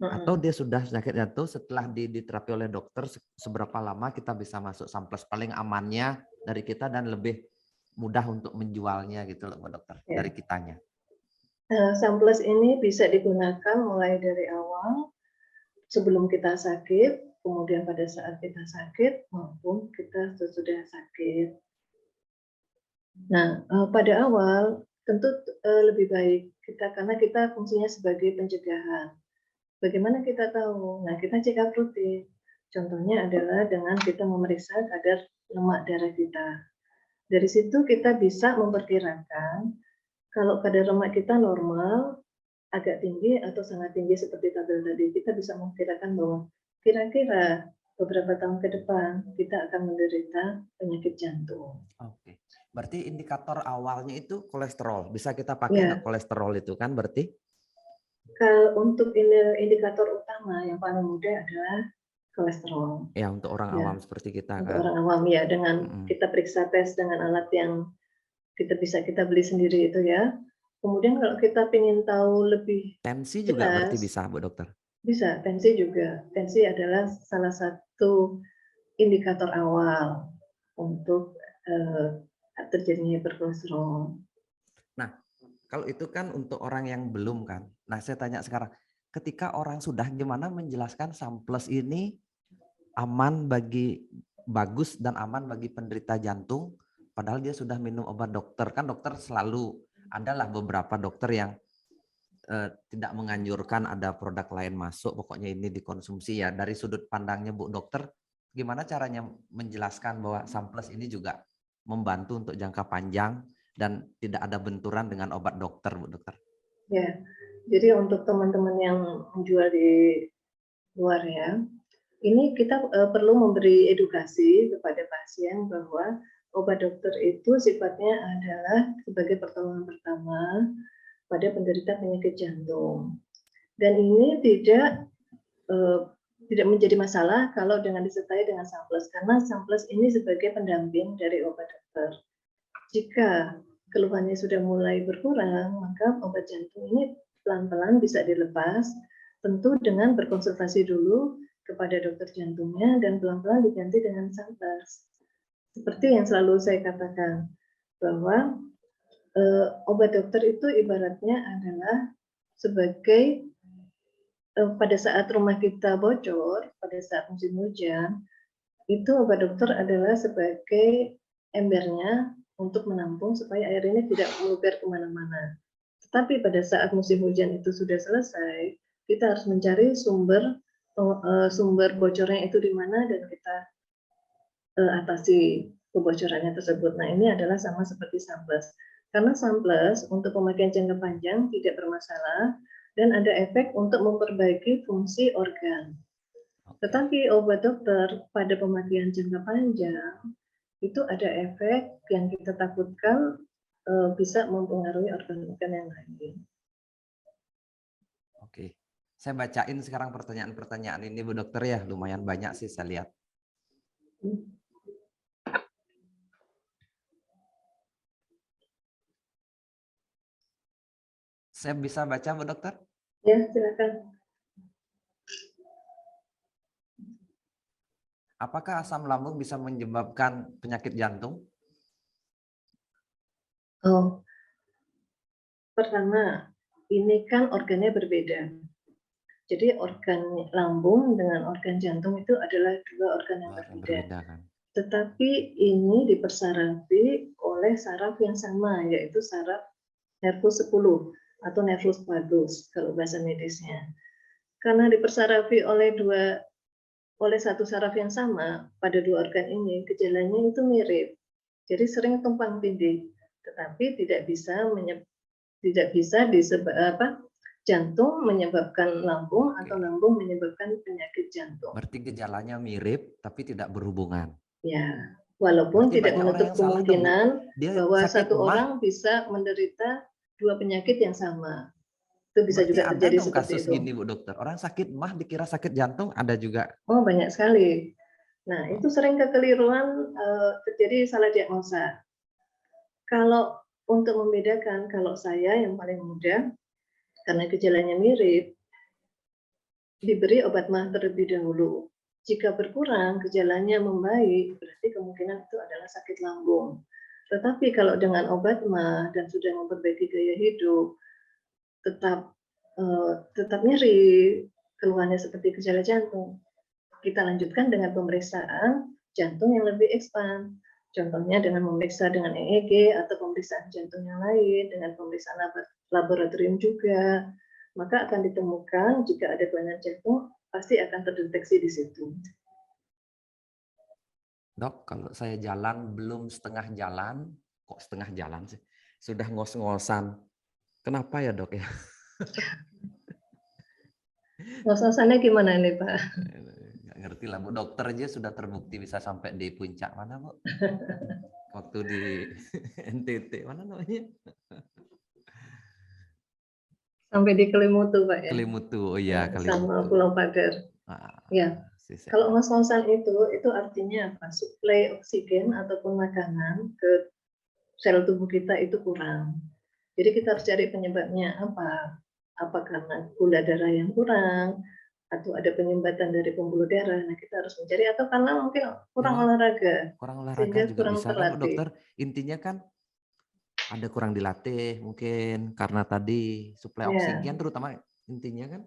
A: atau dia sudah sakit jantung setelah diterapi oleh dokter seberapa lama kita bisa masuk samples paling amannya dari kita dan lebih mudah untuk menjualnya gitu loh Pak Dokter
B: Ya.
A: dari kitanya.
B: Samples ini bisa digunakan mulai dari awal sebelum kita sakit, kemudian pada saat kita sakit maupun kita sesudah sakit. Nah, pada awal tentu lebih baik kita karena kita fungsinya sebagai pencegahan. Bagaimana kita tahu? Nah, kita check up rutin. Contohnya adalah dengan kita memeriksa kadar lemak darah kita. Dari situ kita bisa memperkirakan kalau kadar lemak kita normal, agak tinggi atau sangat tinggi seperti tabel tadi, kita bisa memperkirakan bahwa kira-kira beberapa tahun ke depan kita akan menderita penyakit jantung.
A: Oke. Berarti indikator awalnya itu kolesterol. Bisa kita pakai
B: Ya.
A: nggak kolesterol itu kan berarti?
B: Kalau untuk indikator utama yang paling mudah adalah kolesterol.
A: Ya untuk orang
B: Ya.
A: awam seperti kita
B: Untuk
A: kan.
B: orang awam ya, dengan kita periksa tes dengan alat yang kita beli sendiri itu ya. Kemudian kalau kita ingin tahu lebih
A: tensi juga
B: jelas,
A: berarti bisa Bu Dokter?
B: Bisa, tensi juga. Tensi adalah salah satu indikator awal untuk terjadinya hiperkolesterol.
A: Nah, kalau itu kan untuk orang yang belum kan. Nah, saya tanya sekarang, ketika orang sudah gimana menjelaskan samples ini bagus dan aman bagi penderita jantung, padahal dia sudah minum obat dokter. Kan dokter selalu adalah beberapa dokter yang tidak menganjurkan ada produk lain masuk, pokoknya ini dikonsumsi ya. Dari sudut pandangnya Bu Dokter, gimana caranya menjelaskan bahwa Samples ini juga membantu untuk jangka panjang dan tidak ada benturan dengan obat dokter, Bu Dokter?
B: Ya, jadi untuk teman-teman yang menjual di luar ya, ini kita perlu memberi edukasi kepada pasien bahwa obat dokter itu sifatnya adalah sebagai pertolongan pertama pada penderita penyakit jantung. Dan ini tidak menjadi masalah kalau dengan disertai dengan Samples, karena Samples ini sebagai pendamping dari obat dokter. Jika keluhannya sudah mulai berkurang, maka obat jantung ini pelan-pelan bisa dilepas, tentu dengan berkonsultasi dulu kepada dokter jantungnya dan pelan-pelan diganti dengan Samples. Seperti yang selalu saya katakan, bahwa obat dokter itu ibaratnya adalah sebagai pada saat rumah kita bocor, pada saat musim hujan, itu obat dokter adalah sebagai embernya untuk menampung supaya air ini tidak meluber kemana-mana. Tetapi pada saat musim hujan itu sudah selesai, kita harus mencari sumber bocornya itu di mana dan kita atasi kebocorannya tersebut. Nah, ini adalah sama seperti Samples. Karena Samples untuk pemakaian jangka panjang tidak bermasalah dan ada efek untuk memperbaiki fungsi organ. Tetapi obat dokter pada pemakaian jangka panjang itu ada efek yang kita takutkan bisa mempengaruhi organ-organ yang lain.
A: Oke, saya bacain sekarang pertanyaan-pertanyaan ini Bu Dokter ya, lumayan banyak sih saya lihat. Saya bisa baca Bu Dokter?
B: Ya, silakan.
A: Apakah asam lambung bisa menyebabkan penyakit jantung?
B: Oh, pertama, ini kan organnya berbeda. Jadi organ lambung dengan organ jantung itu adalah dua organ yang berbeda.
A: Kan?
B: Tetapi ini dipersarafi oleh saraf yang sama, yaitu saraf nervus 10 atau nervus vagus kalau bahasa medisnya. Karena dipersarafi oleh satu saraf yang sama pada dua organ ini, gejalanya itu mirip. Jadi sering tumpang tindih, tetapi tidak bisa jantung menyebabkan lambung atau lambung menyebabkan penyakit jantung.
A: Berarti gejalanya mirip tapi tidak berhubungan.
B: Ya, walaupun
A: berarti
B: tidak menutup kemungkinan bahwa satu orang bisa menderita dua penyakit yang sama. Itu bisa
A: berarti
B: juga terjadi
A: ada dong
B: seperti
A: kasus
B: itu.
A: gini Bu Dokter, orang sakit mah dikira sakit jantung, ada juga.
B: Oh, banyak sekali. Nah, itu sering kekeliruan terjadi salah diagnosa. Kalau untuk membedakan, kalau saya yang paling mudah, karena gejalanya mirip, diberi obat mah terlebih dahulu. Jika berkurang, gejalanya membaik, berarti kemungkinan itu adalah sakit lambung. Tetapi kalau dengan obat mah dan sudah memperbaiki gaya hidup, tetap nyeri, keluhannya seperti gejala jantung, kita lanjutkan dengan pemeriksaan jantung yang lebih ekspan. Contohnya dengan memeriksa dengan EEG atau pemeriksaan jantung yang lain, dengan pemeriksaan laboratorium juga, maka akan ditemukan jika ada kelainan jantung, pasti akan terdeteksi di situ.
A: Dok, kalau saya jalan belum setengah jalan, kok setengah jalan sih? Sudah ngos-ngosan. Kenapa ya Dok ya?
B: Ngos-ngosannya gimana nih Pak?
A: Nggak ngerti lah Bu, dokter aja sudah terbukti bisa sampai di puncak mana Bu? Waktu di NTT, mana namanya?
B: Sampai di Kelimutu Pak ya?
A: Kelimutu, oh iya Kelimutu.
B: Sama Pulau Padar. Ya, kalau ngos-ngosan itu artinya apa? Suplai oksigen ataupun makanan ke sel tubuh kita itu kurang. Jadi kita harus cari penyebabnya apa? Apa karena gula darah yang kurang, atau ada penyumbatan dari pembuluh darah. Nah, kita harus mencari, atau karena mungkin kurang olahraga.
A: Kurang olahraga
B: sehingga
A: juga
B: kurang
A: bisa kan dokter. Intinya kan ada kurang dilatih mungkin karena tadi suplai oksigen terutama intinya kan.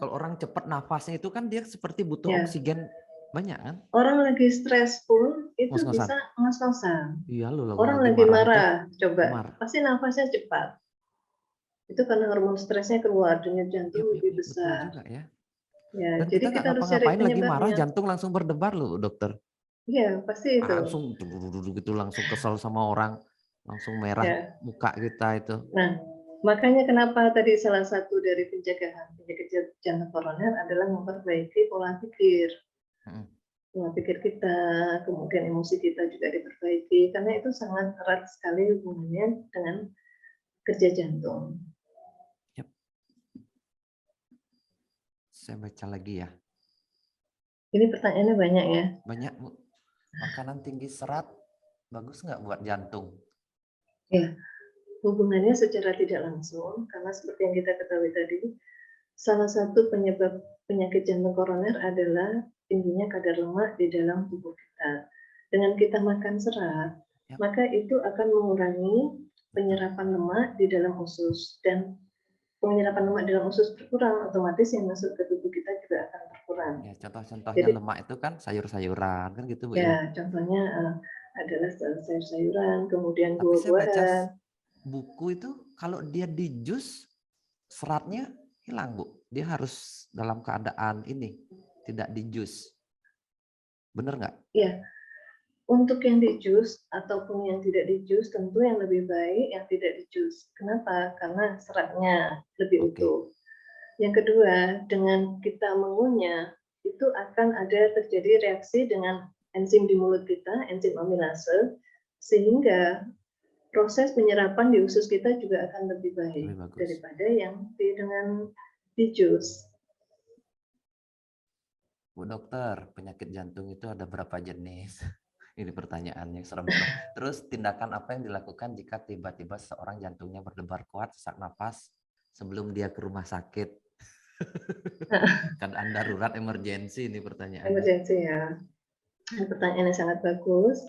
A: Kalau orang cepat nafasnya itu kan dia seperti butuh oksigen banyak kan.
B: Orang lagi stres pun itu bisa ngos-ngosan.
A: Iya loh.
B: Orang lagi marah, coba pasti nafasnya cepat. Itu karena hormon stresnya keluar, denyut jantung
A: Yap,
B: lebih
A: betul
B: besar.
A: juga ya.
B: Ya,
A: Dan
B: jadi
A: kita nggak
B: kita harus cari
A: ngapa-ngapain lagi marah,
B: penyebabnya.
A: jantung langsung berdebar loh dokter.
B: Iya, pasti itu.
A: Langsung gitu, langsung kesel sama orang, langsung merah
B: Ya.
A: muka kita itu.
B: Nah, makanya kenapa tadi salah satu dari pencegahan penyakit jantung koroner adalah memperbaiki pola pikir.
A: Mm.
B: Pola pikir kita, kemudian emosi kita juga diperbaiki, karena itu sangat erat sekali hubungannya dengan kerja jantung.
A: Yap. Saya baca lagi ya.
B: Ini pertanyaannya banyak ya.
A: Banyak Bu. Makanan tinggi serat bagus nggak buat jantung?
B: Ya, hubungannya secara tidak langsung, karena seperti yang kita ketahui tadi, salah satu penyebab penyakit jantung koroner adalah tingginya kadar lemak di dalam tubuh kita. Dengan kita makan serat,
A: Yap.
B: maka itu akan mengurangi penyerapan lemak di dalam usus, dan penyerapan lemak dalam usus berkurang, otomatis yang masuk ke tubuh kita juga akan berkurang.
A: Ya, contoh-contohnya
B: Jadi,
A: lemak itu kan sayur-sayuran kan gitu Bu ya.
B: ya contohnya adalah sayur-sayuran, kemudian
A: Tapi saya baca
B: buah-buahan.
A: buku itu kalau dia di jus seratnya hilang Bu. Dia harus dalam keadaan ini tidak di jus. Bener nggak?
B: Ya, untuk yang di jus ataupun yang tidak di jus, tentu yang lebih baik yang tidak di jus. Kenapa? Karena seratnya lebih
A: Oke.
B: utuh. Yang kedua, dengan kita mengunyah, itu akan ada terjadi reaksi dengan enzim di mulut kita, enzim amilase, sehingga proses penyerapan di usus kita juga akan lebih baik
A: Lebih bagus.
B: daripada yang dengan di jus.
A: Bu dokter, penyakit jantung itu ada berapa jenis? Ini pertanyaannya serem-serem. Terus tindakan apa yang dilakukan jika tiba-tiba seorang jantungnya berdebar kuat, sesak napas sebelum dia ke rumah sakit? Keadaan darurat, emergensi ini pertanyaannya.
B: Emergensi ya. Pertanyaannya sangat bagus.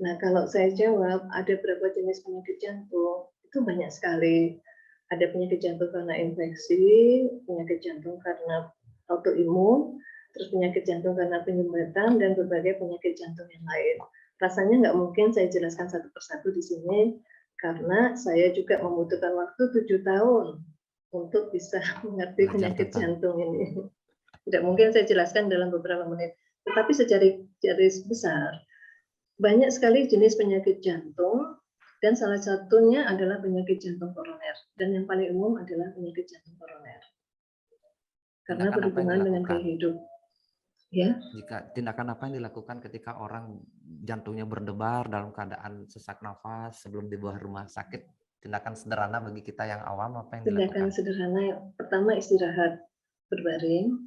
B: Nah, kalau saya jawab, ada berapa jenis penyakit jantung? Itu banyak sekali. Ada penyakit jantung karena infeksi, penyakit jantung karena autoimun, terus penyakit jantung karena penyumbatan, dan berbagai penyakit jantung yang lain. Rasanya nggak mungkin saya jelaskan satu persatu di sini, karena saya juga membutuhkan waktu 7 tahun untuk bisa mengerti
A: Belajar
B: penyakit
A: tentang
B: jantung ini. Tidak mungkin saya jelaskan dalam beberapa menit. Tetapi secara garis besar, banyak sekali jenis penyakit jantung, dan salah satunya adalah penyakit jantung koroner. Dan yang paling umum adalah penyakit jantung koroner. Karena
A: tindakan apa yang
B: berhubungan dengan
A: dilakukan?
B: gaya hidup. Ya,
A: Tindakan apa yang dilakukan ketika orang jantungnya berdebar dalam keadaan sesak nafas sebelum dibawa rumah sakit? Tindakan sederhana bagi kita yang awam apa yang
B: tindakan
A: dilakukan?
B: sederhana yang pertama istirahat berbaring,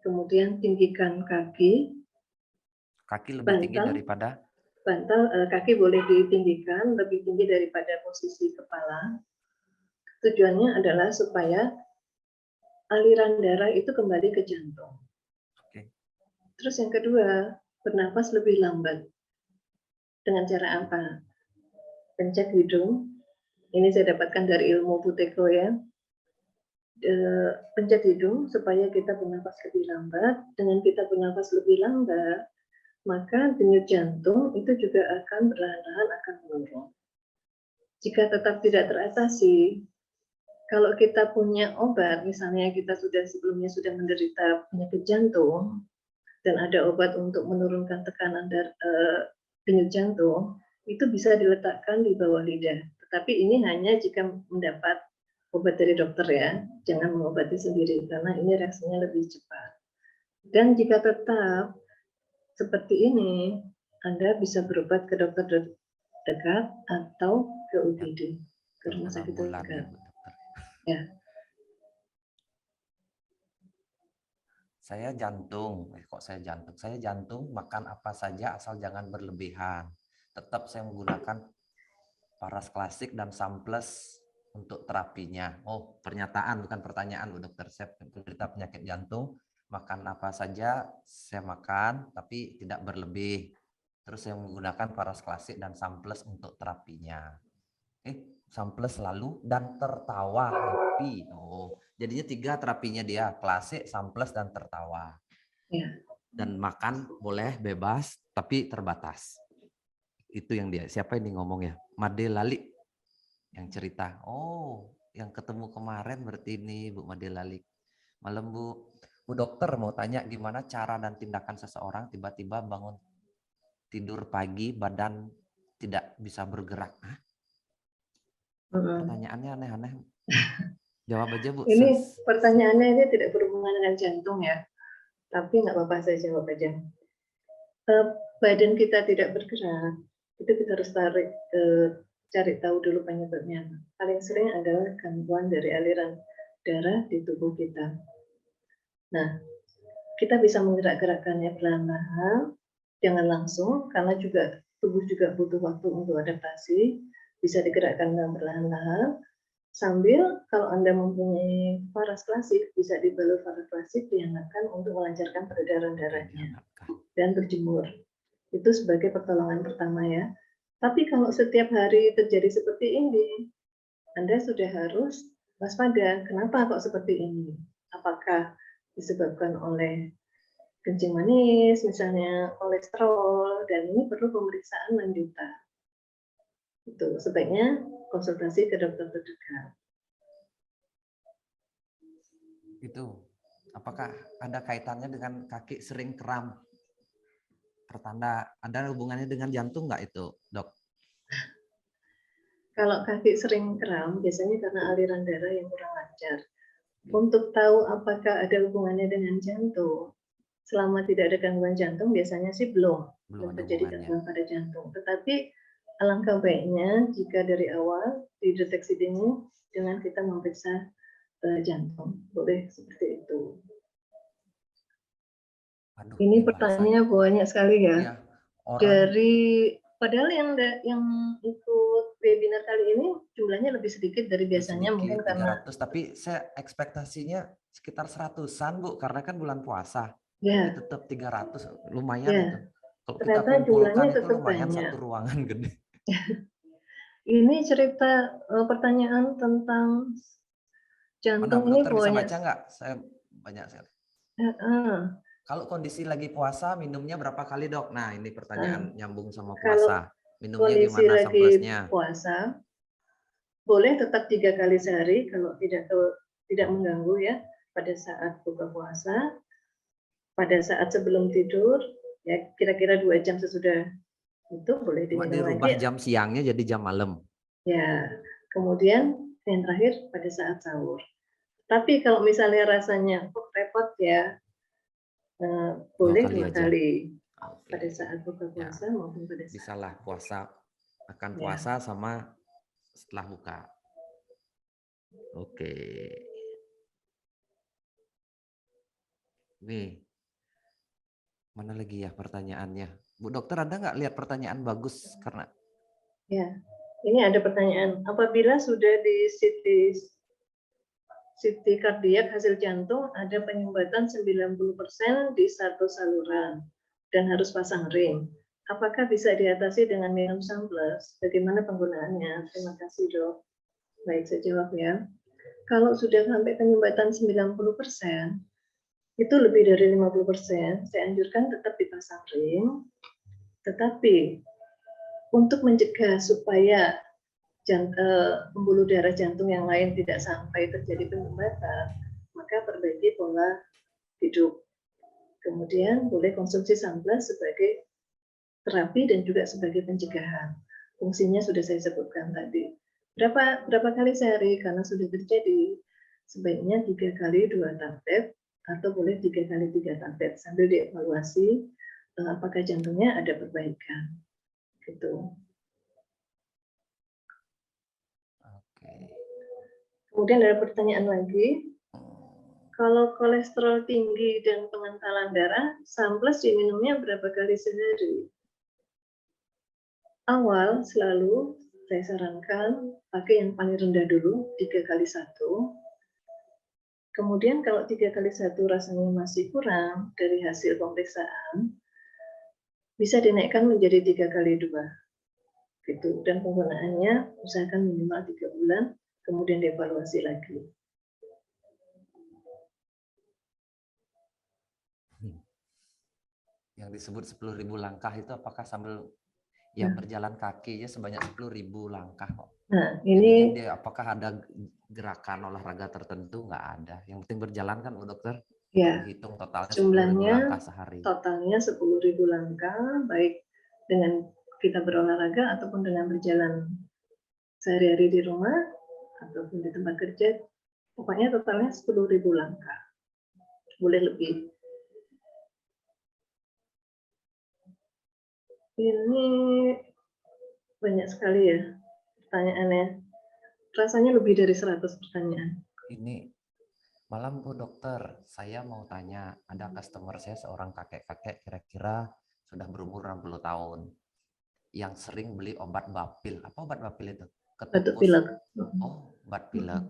B: kemudian tinggikan kaki,
A: Kaki lebih tinggi
B: bantal,
A: daripada
B: kaki boleh ditinggikan lebih tinggi daripada posisi kepala. Tujuannya adalah supaya aliran darah itu kembali ke jantung.
A: Oke.
B: Terus yang kedua, bernapas lebih lambat. Dengan cara apa? Pencet hidung. Ini saya dapatkan dari ilmu Buteyko ya. Pencet hidung supaya kita bernapas lebih lambat. Dengan kita bernapas lebih lambat, maka denyut jantung itu juga akan perlahan-lahan akan menurun. Jika tetap tidak teratasi, kalau kita punya obat, misalnya kita sebelumnya sudah menderita penyakit jantung, dan ada obat untuk menurunkan tekanan denyut jantung, itu bisa diletakkan di bawah lidah. Tetapi ini hanya jika mendapat obat dari dokter ya, jangan mengobati sendiri karena ini reaksinya lebih cepat. Dan jika tetap seperti ini, Anda bisa berobat ke dokter terdekat atau ke UGD, ke rumah sakit terdekat. Ya.
A: Saya jantung, Saya jantung makan apa saja asal jangan berlebihan. Tetap saya menggunakan paras klasik dan samples untuk terapinya. Oh, pernyataan bukan pertanyaan Bu Dokter. Saya penderita penyakit jantung, makan apa saja saya makan tapi tidak berlebih. Terus saya menggunakan paras klasik dan samples untuk terapinya. Samples lalu dan tertawa happy. Oh, jadinya 3 terapinya dia, klasik, samples dan tertawa.
B: Ya.
A: Dan makan boleh bebas tapi terbatas. Itu yang dia. Siapa ini ngomong ya? Made Lali yang cerita. Oh, yang ketemu kemarin berarti ini Bu Madelali. Malam Bu. Bu dokter mau tanya gimana cara dan tindakan seseorang tiba-tiba bangun tidur pagi badan tidak bisa bergerak. Hah? Pertanyaannya aneh-aneh. Jawab aja Bu.
B: Ini pertanyaannya ini tidak berhubungan dengan jantung ya, tapi nggak apa-apa saya jawab aja. Badan kita tidak bergerak, itu kita harus cari tahu dulu penyebabnya. Paling sering adalah gangguan dari aliran darah di tubuh kita. Nah, kita bisa menggerak-gerakkannya perlahan-lahan, jangan langsung, karena tubuh juga butuh waktu untuk adaptasi, bisa digerakkan dengan perlahan-lahan, sambil kalau Anda mempunyai varas klasik, bisa dibalut varas klasik, dihangatkan untuk melancarkan peredaran darahnya, dan berjemur. Itu sebagai pertolongan pertama ya. Tapi kalau setiap hari terjadi seperti ini, Anda sudah harus waspada. Kenapa kok seperti ini? Apakah disebabkan oleh kencing manis, misalnya kolesterol, dan ini perlu pemeriksaan lanjutan. Itu sebaiknya konsultasi ke dokter terdekat.
A: Itu, apakah ada kaitannya dengan kaki sering kram? Pertanda, ada hubungannya dengan jantung nggak itu, dok?
B: Kalau kaki sering kram, biasanya karena aliran darah yang kurang lancar. Untuk tahu apakah ada hubungannya dengan jantung, selama tidak ada gangguan jantung, biasanya sih belum terjadi gangguan pada jantung. Tetapi alangkah baiknya jika dari awal dideteksi dini dengan kita memeriksa jantung, boleh seperti itu.
A: Aduh,
B: ini pertanyaannya banyak sekali ya.
A: Iya,
B: Padahal yang ikut webinar kali ini jumlahnya lebih sedikit dari biasanya, mungkin karena
A: 300, tapi saya ekspektasinya sekitar 100-an Bu, karena kan bulan puasa.
B: ya,
A: Tapi tetap 300 lumayan
B: ya,
A: itu. Kalau kita
B: ternyata
A: kumpulkan
B: jumlahnya
A: itu
B: tetap
A: lumayan
B: banyak.
A: satu ruangan gede.
B: Ini cerita pertanyaan tentang jantung ini
A: dokter bisa
B: banyak.
A: baca nggak? Saya banyak sekali. Kalau kondisi lagi puasa, minumnya berapa kali dok? Nah ini pertanyaan nyambung sama puasa. Minumnya
B: kondisi
A: gimana
B: lagi puasa, boleh tetap 3 kali sehari kalau tidak mengganggu ya. Pada saat buka puasa, pada saat sebelum tidur, ya kira-kira 2 jam sesudah itu boleh diminum lagi.
A: Dirubah jam siangnya jadi jam malam.
B: Ya, kemudian yang terakhir pada saat sahur. Tapi kalau misalnya rasanya kok repot ya, boleh 2 kali. Pada saat buka puasa maupun pada saat
A: bisalah puasa, akan puasa sama setelah buka. Oke. Nih, mana lagi ya pertanyaannya? Bu dokter ada nggak lihat pertanyaan bagus karena?
B: Ya, ini ada pertanyaan. Apabila sudah di CT kardiak hasil jantung ada penyumbatan 90% di satu saluran dan harus pasang ring. Apakah bisa diatasi dengan minum Sunplus? Bagaimana penggunaannya? Terima kasih dok. Baik, saya jawab ya. Kalau sudah sampai penyumbatan 90%, itu lebih dari 50%, saya anjurkan tetap dipasang ring. Tetapi untuk mencegah supaya pembuluh darah jantung yang lain tidak sampai terjadi penyumbatan, maka perbaiki pola hidup. Kemudian boleh konsumsi Sunplus sebagai terapi dan juga sebagai pencegahan. Fungsinya sudah saya sebutkan tadi. Berapa kali sehari? Karena sudah terjadi, sebaiknya 3 kali 2 tablet atau boleh 3 kali 3 tablet sambil dievaluasi apakah jantungnya ada perbaikan. Gitu. Kemudian ada pertanyaan lagi. Kalau kolesterol tinggi dan pengentalan darah, Sunplus diminumnya berapa kali sehari? Awal selalu saya sarankan pakai yang paling rendah dulu, 3 kali 1. Kemudian kalau 3 kali 1 rasanya masih kurang dari hasil pemeriksaan, bisa dinaikkan menjadi 3 kali 2. Gitu. Dan penggunaannya usahakan minimal 3 bulan, kemudian dievaluasi lagi.
A: Yang disebut 10.000 langkah itu apakah sambil Yang berjalan kaki aja sebanyak 10.000 langkah kok.
B: Nah,
A: Jadinya
B: ini
A: dia apakah ada gerakan olahraga tertentu? Nggak ada. Yang penting berjalan kan, Bu Dokter?
B: ya
A: Dihitung totalnya 10.000
B: jumlahnya
A: langkah sehari.
B: totalnya 10.000 langkah, baik dengan kita berolahraga ataupun dengan berjalan sehari-hari di rumah ataupun di tempat kerja. Pokoknya totalnya 10.000 langkah. Boleh lebih. Ini banyak sekali ya pertanyaannya. Rasanya lebih dari 100 pertanyaan.
A: Ini malam Bu Dokter, saya mau tanya, ada customer saya seorang kakek-kakek kira-kira sudah berumur 60 tahun yang sering beli obat bapil. Apa obat bapil itu?
B: Batuk
A: Ketukus.
B: pilek.
A: Oh, obat pilek.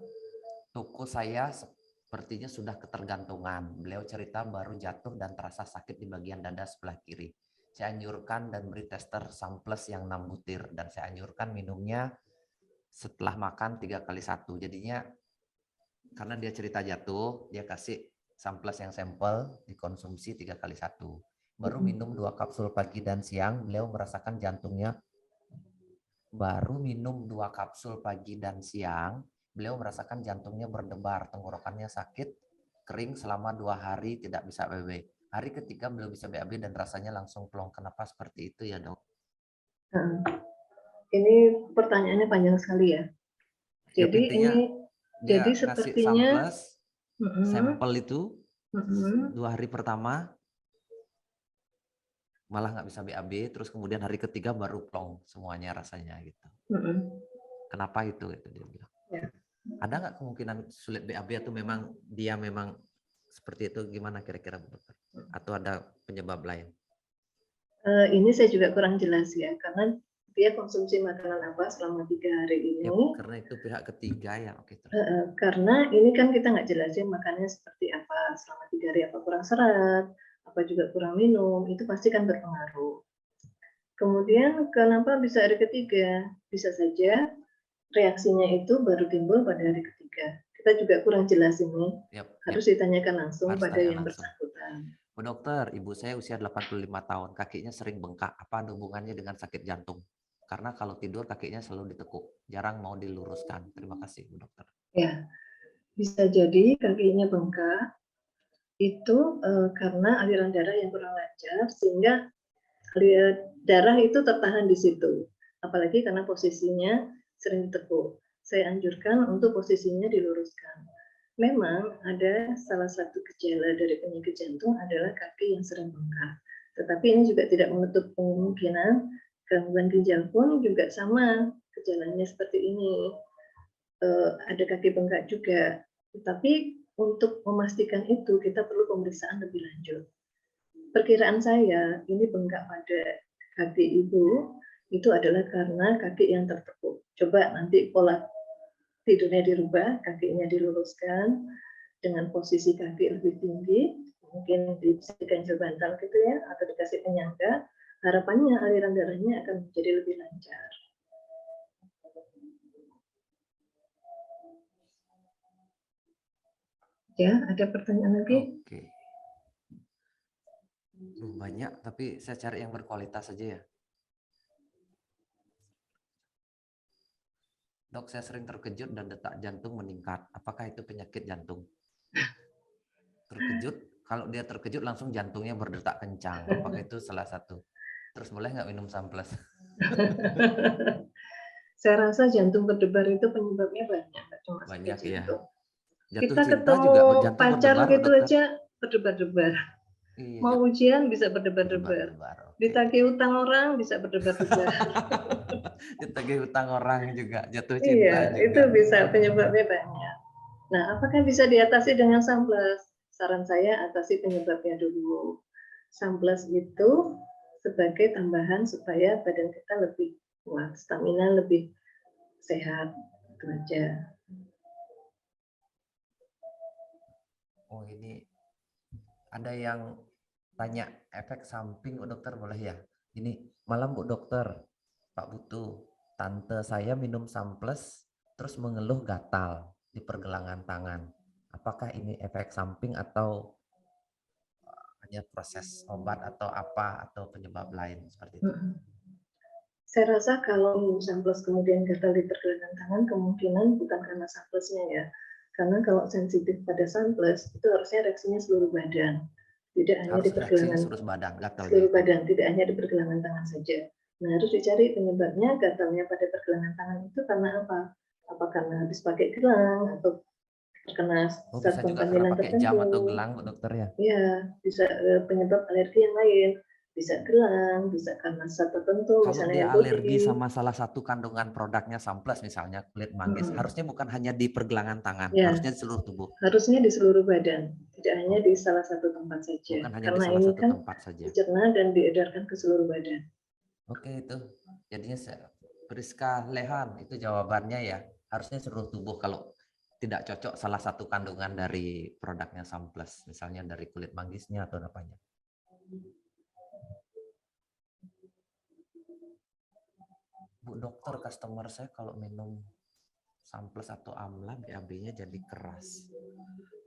A: Tuku saya sepertinya sudah ketergantungan. Beliau cerita baru jatuh dan terasa sakit di bagian dada sebelah kiri. Saya anjurkan dan beri tester Samples yang 6 butir dan saya anjurkan minumnya setelah makan 3x1. Jadinya karena dia cerita jatuh, dia kasih Samples yang sampel dikonsumsi 3x1. Baru minum 2 kapsul pagi dan siang, beliau merasakan jantungnya. Baru minum 2 kapsul pagi dan siang, beliau merasakan jantungnya berdebar, tenggorokannya sakit, kering selama 2 hari, tidak bisa BAB. Hari ketiga belum bisa BAB dan rasanya langsung plong. Kenapa seperti itu ya, Dok?
B: Nah, ini pertanyaannya panjang sekali ya.
A: Ya,
B: Jadi
A: intinya
B: ini
A: dia
B: jadi
A: kasih
B: sepertinya
A: Samples, sampel itu 2 hari pertama malah nggak bisa BAB, terus kemudian hari ketiga baru plong semuanya rasanya gitu. Kenapa itu? Gitu dia bilang.
B: Ya.
A: Ada nggak kemungkinan sulit BAB atau memang dia memang seperti itu, gimana kira-kira Bu Dokter? Atau ada penyebab lain?
B: Ini saya juga kurang jelas ya, karena dia konsumsi makanan apa selama 3 hari ini.
A: Ya, karena itu pihak ketiga ya. Oke, terus.
B: Karena ini kan kita nggak jelasin makannya seperti apa selama 3 hari, apa kurang serat, apa juga kurang minum, itu pasti kan berpengaruh. Kemudian kenapa bisa hari ketiga? Bisa saja reaksinya itu baru timbul pada hari ketiga. Kita juga kurang jelas ini. Harus ditanyakan langsung pada yang bersangkutan.
A: Bu Dokter, ibu saya usia 85 tahun, kakinya sering bengkak. Apa ada hubungannya dengan sakit jantung? Karena kalau tidur kakinya selalu ditekuk, jarang mau diluruskan. Terima kasih, Bu Dokter.
B: Ya, bisa jadi kakinya bengkak itu karena aliran darah yang kurang lancar, sehingga darah itu tertahan di situ. Apalagi karena posisinya sering ditekuk. Saya anjurkan untuk posisinya diluruskan. Memang ada salah satu gejala dari penyakit jantung adalah kaki yang sering bengkak. Tetapi ini juga tidak menutup kemungkinan gangguan ginjal pun juga sama gejalanya seperti ini. Ada kaki bengkak juga. Tetapi untuk memastikan itu kita perlu pemeriksaan lebih lanjut. Perkiraan saya ini bengkak pada kaki ibu itu adalah karena kaki yang tertekuk. Coba nanti pola tidurnya dirubah, kakinya diluruskan dengan posisi kaki lebih tinggi, mungkin bisa diganjel bantal gitu ya, atau dikasih penyangga, harapannya aliran darahnya akan menjadi lebih lancar. Ya, ada pertanyaan lagi?
A: Oke. Banyak, tapi saya cari yang berkualitas saja ya. Dok, saya sering terkejut dan detak jantung meningkat. Apakah itu penyakit jantung? Terkejut, kalau dia terkejut langsung jantungnya berdetak kencang. Apakah itu salah satu? Terus boleh nggak minum Samples?
B: Saya rasa jantung berdebar itu penyebabnya banyak, cuma
A: banyak
B: sakit jantung.
A: Ya.
B: Kita ketemu
A: juga
B: pacar
A: berdebar,
B: gitu
A: Dokter.
B: aja berdebar-debar.
A: Iya,
B: mau ujian bisa berdebar-debar.
A: Okay.
B: Ditagih utang orang bisa berdebar-debar.
A: Ditagih utang orang juga, jatuh cinta
B: iya,
A: juga.
B: itu bisa penyebabnya banyak. Nah, apakah bisa diatasi dengan Samples? Saran saya atasi penyebabnya dulu. Samples itu sebagai tambahan supaya badan kita lebih kuat, stamina lebih sehat. Itu aja.
A: Oh, ini ada yang tanya efek samping, Bu Dokter, boleh ya? Ini malam Bu Dokter, Pak Butuh, tante saya minum Samples terus mengeluh gatal di pergelangan tangan. Apakah ini efek samping atau hanya proses obat atau apa atau penyebab lain seperti itu?
B: Saya rasa kalau samples kemudian gatal di pergelangan tangan, kemungkinan bukan karena samplesnya ya. Karena kalau sensitif pada samples, itu harusnya reaksinya seluruh badan. Tidak hanya
A: Harus
B: di
A: reaksinya
B: pergelangan,
A: seluruh badan, gatalnya
B: seluruh
A: itu.
B: badan, tidak hanya di pergelangan tangan saja. Nah, harus dicari penyebabnya gatalnya pada pergelangan tangan itu karena apa? Apa karena habis pakai gelang atau terkena
A: Oh,
B: zat
A: bisa juga karena
B: kontaminan
A: pakai jam atau
B: tertentu?
A: gelang, Bu Dokter ya?
B: Ya, bisa penyebab alergi yang lain. Bisa gelang, bisa karena zat tertentu,
A: Kalau
B: misalnya
A: dia alergi
B: nikotin.
A: sama salah satu kandungan produknya Samples, misalnya kulit manggis,
B: Mm-mm.
A: harusnya bukan hanya di pergelangan tangan,
B: Ya,
A: harusnya di seluruh tubuh.
B: harusnya di seluruh badan, tidak hanya di salah satu tempat saja.
A: Bukan hanya di
B: Karena
A: salah
B: ini
A: satu
B: kan
A: tempat saja.
B: dicerna dan diedarkan ke seluruh badan.
A: Oke, itu jadinya Priska Lehan itu jawabannya ya, harusnya seluruh tubuh kalau tidak cocok salah satu kandungan dari produknya Samples, misalnya dari kulit manggisnya atau apanya. Bu Dokter, customer saya kalau minum Samples atau Amla BAB-nya jadi keras.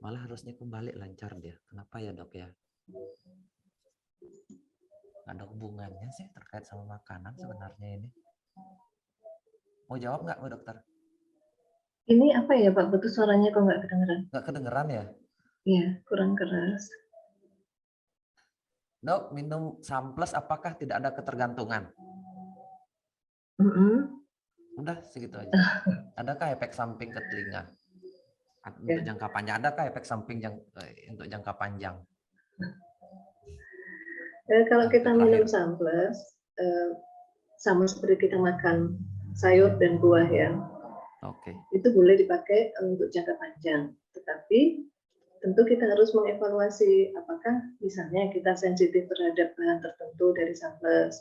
A: Malah harusnya kembali lancar dia. Kenapa ya, Dok ya? Nggak ada hubungannya sih terkait sama makanan sebenarnya ini. Mau jawab nggak, Bu Dokter?
B: Ini apa ya Pak, betul suaranya kok nggak kedengeran?
A: Nggak kedengeran ya?
B: Iya, kurang keras.
A: Dok, minum Samples apakah tidak ada ketergantungan?
B: Mm-mm.
A: Udah segitu aja. Adakah efek samping ke telinga? Untuk
B: Ya.
A: jangka panjang, adakah efek samping untuk jangka panjang?
B: Kalau
A: Nah, itu
B: kita minum
A: terakhir.
B: samples, sama seperti kita makan sayur dan buah ya,
A: Oke.
B: itu boleh dipakai untuk jangka panjang. Tetapi tentu kita harus mengevaluasi apakah misalnya kita sensitif terhadap bahan tertentu dari samples,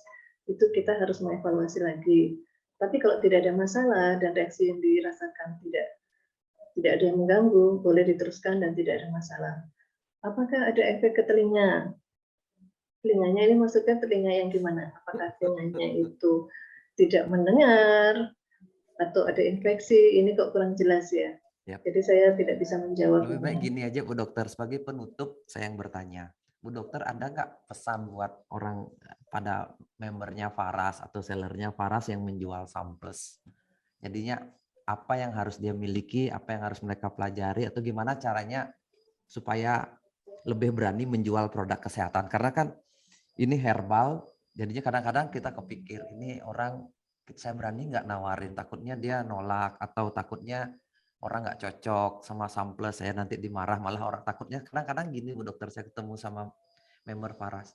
B: itu kita harus mengevaluasi lagi. Tapi kalau tidak ada masalah dan reaksi yang dirasakan tidak ada yang mengganggu, boleh diteruskan dan tidak ada masalah. Apakah ada efek ke telinga? Telinganya ini maksudnya telinga yang gimana? Apakah telinganya itu tidak mendengar atau ada infeksi? Ini kok kurang jelas ya.
A: Yap.
B: Jadi saya tidak bisa menjawab.
A: Lebih baik gini aja, Bu Dokter. Sebagai penutup, saya yang bertanya. Bu Dokter, ada nggak pesan buat orang pada membernya Faras atau sellernya Faras yang menjual Samples? Jadinya apa yang harus dia miliki, apa yang harus mereka pelajari, atau gimana caranya supaya lebih berani menjual produk kesehatan? Karena kan ini herbal, jadinya kadang-kadang kita kepikir, ini orang, saya berani nggak nawarin, takutnya dia nolak, atau takutnya orang nggak cocok sama Samples, saya nanti dimarah, malah orang takutnya, kadang-kadang gini Bu Dokter, saya ketemu sama member Faras,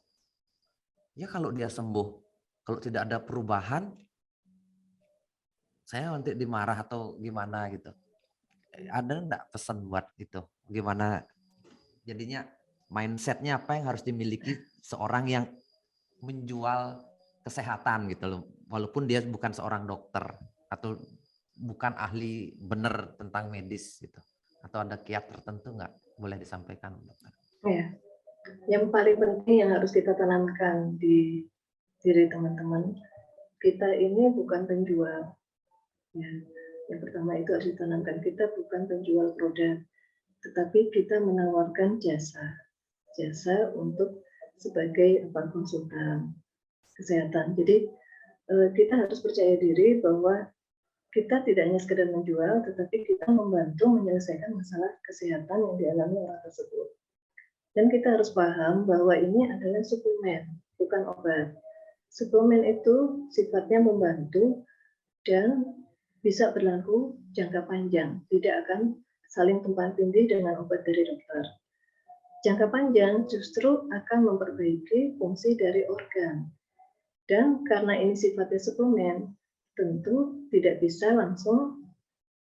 A: ya kalau dia sembuh, kalau tidak ada perubahan, saya nanti dimarah atau gimana gitu. Ada nggak pesan buat itu? Gimana jadinya mindsetnya apa yang harus dimiliki seorang yang menjual kesehatan gitu loh, walaupun dia bukan seorang dokter atau bukan ahli bener tentang medis gitu, atau ada kiat tertentu nggak, boleh disampaikan dokter?
B: Ya, yang paling penting yang harus kita tanamkan di diri teman-teman, kita ini bukan penjual. Ya, yang pertama itu harus ditanamkan, kita bukan penjual produk, tetapi kita menawarkan jasa untuk sebagai konsultan kesehatan. Jadi kita harus percaya diri bahwa kita tidak hanya sekedar menjual, tetapi kita membantu menyelesaikan masalah kesehatan yang dialami orang tersebut. Dan kita harus paham bahwa ini adalah suplemen, bukan obat. Suplemen itu sifatnya membantu dan bisa berlaku jangka panjang, tidak akan saling tumpang tindih dengan obat dari dokter. Jangka panjang justru akan memperbaiki fungsi dari organ. Dan karena ini sifatnya suplemen, tentu tidak bisa langsung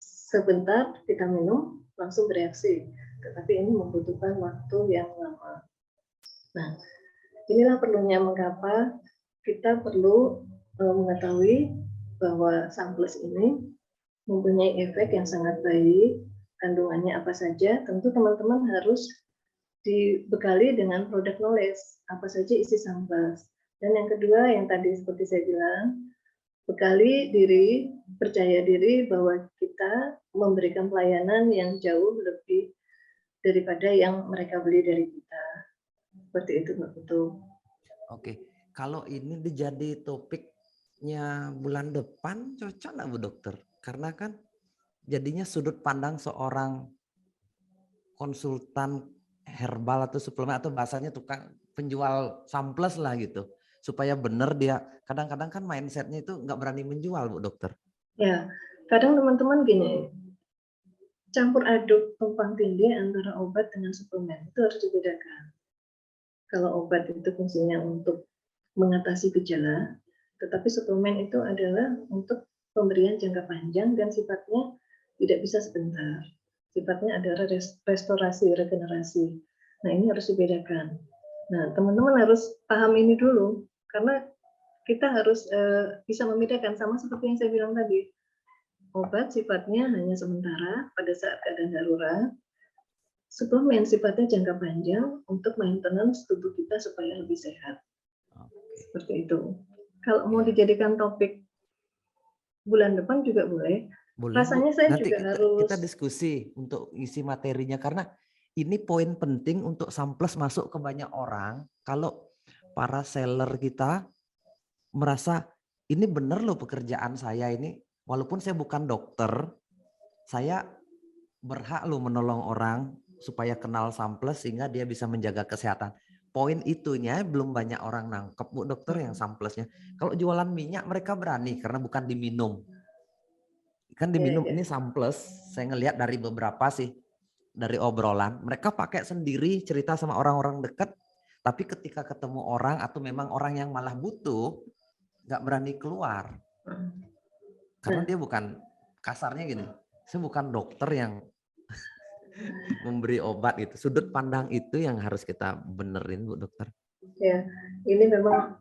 B: sebentar kita minum langsung bereaksi, tetapi ini membutuhkan waktu yang lama. Nah, inilah perlunya mengapa kita perlu mengetahui bahwa Samples ini mempunyai efek yang sangat baik, kandungannya apa saja, tentu teman-teman harus dibekali dengan produk knowledge, apa saja isi Samples. Dan yang kedua, yang tadi seperti saya bilang, bekali diri, percaya diri bahwa kita memberikan pelayanan yang jauh lebih daripada yang mereka beli dari kita. Seperti itu, Mbak Putu.
A: Oke, kalau ini dijadi topik bulan depan cocok nggak Bu Dokter? Karena kan jadinya sudut pandang seorang konsultan herbal atau suplemen atau bahasanya tukang penjual samples lah gitu. Supaya benar dia, kadang-kadang kan mindsetnya itu nggak berani menjual Bu Dokter.
B: Ya, kadang teman-teman gini, campur aduk tumpang tindih antara obat dengan suplemen itu harus dibedakan. Kalau obat itu fungsinya untuk mengatasi gejala, tetapi suplemen itu adalah untuk pemberian jangka panjang dan sifatnya tidak bisa sebentar. Sifatnya adalah restorasi, regenerasi. Nah, ini harus dibedakan. Nah, teman-teman harus paham ini dulu, karena kita harus bisa membedakan, sama seperti yang saya bilang tadi. Obat sifatnya hanya sementara pada saat keadaan darurat, suplemen sifatnya jangka panjang untuk maintenance tubuh kita supaya lebih sehat. Seperti itu. Kalau mau dijadikan topik bulan depan juga boleh.
A: Boleh,
B: Rasanya
A: Bu.
B: saya
A: Nanti
B: juga
A: kita
B: harus
A: diskusi untuk isi materinya karena ini poin penting untuk samples masuk ke banyak orang. Kalau para seller kita merasa ini benar loh pekerjaan saya ini, walaupun saya bukan dokter, saya berhak loh menolong orang supaya kenal samples sehingga dia bisa menjaga kesehatan. Poin itunya belum banyak orang nangkep Bu Dokter yang samplesnya. Kalau jualan minyak mereka berani karena bukan diminum. Kan diminum ini samples, saya ngelihat dari beberapa sih, dari obrolan, mereka pakai sendiri cerita sama orang-orang dekat, tapi ketika ketemu orang atau memang orang yang malah butuh, nggak berani keluar. Karena dia bukan, kasarnya gini, saya bukan dokter yang memberi obat itu. Sudut pandang itu yang harus kita benerin Bu Dokter.
B: Ya, ini memang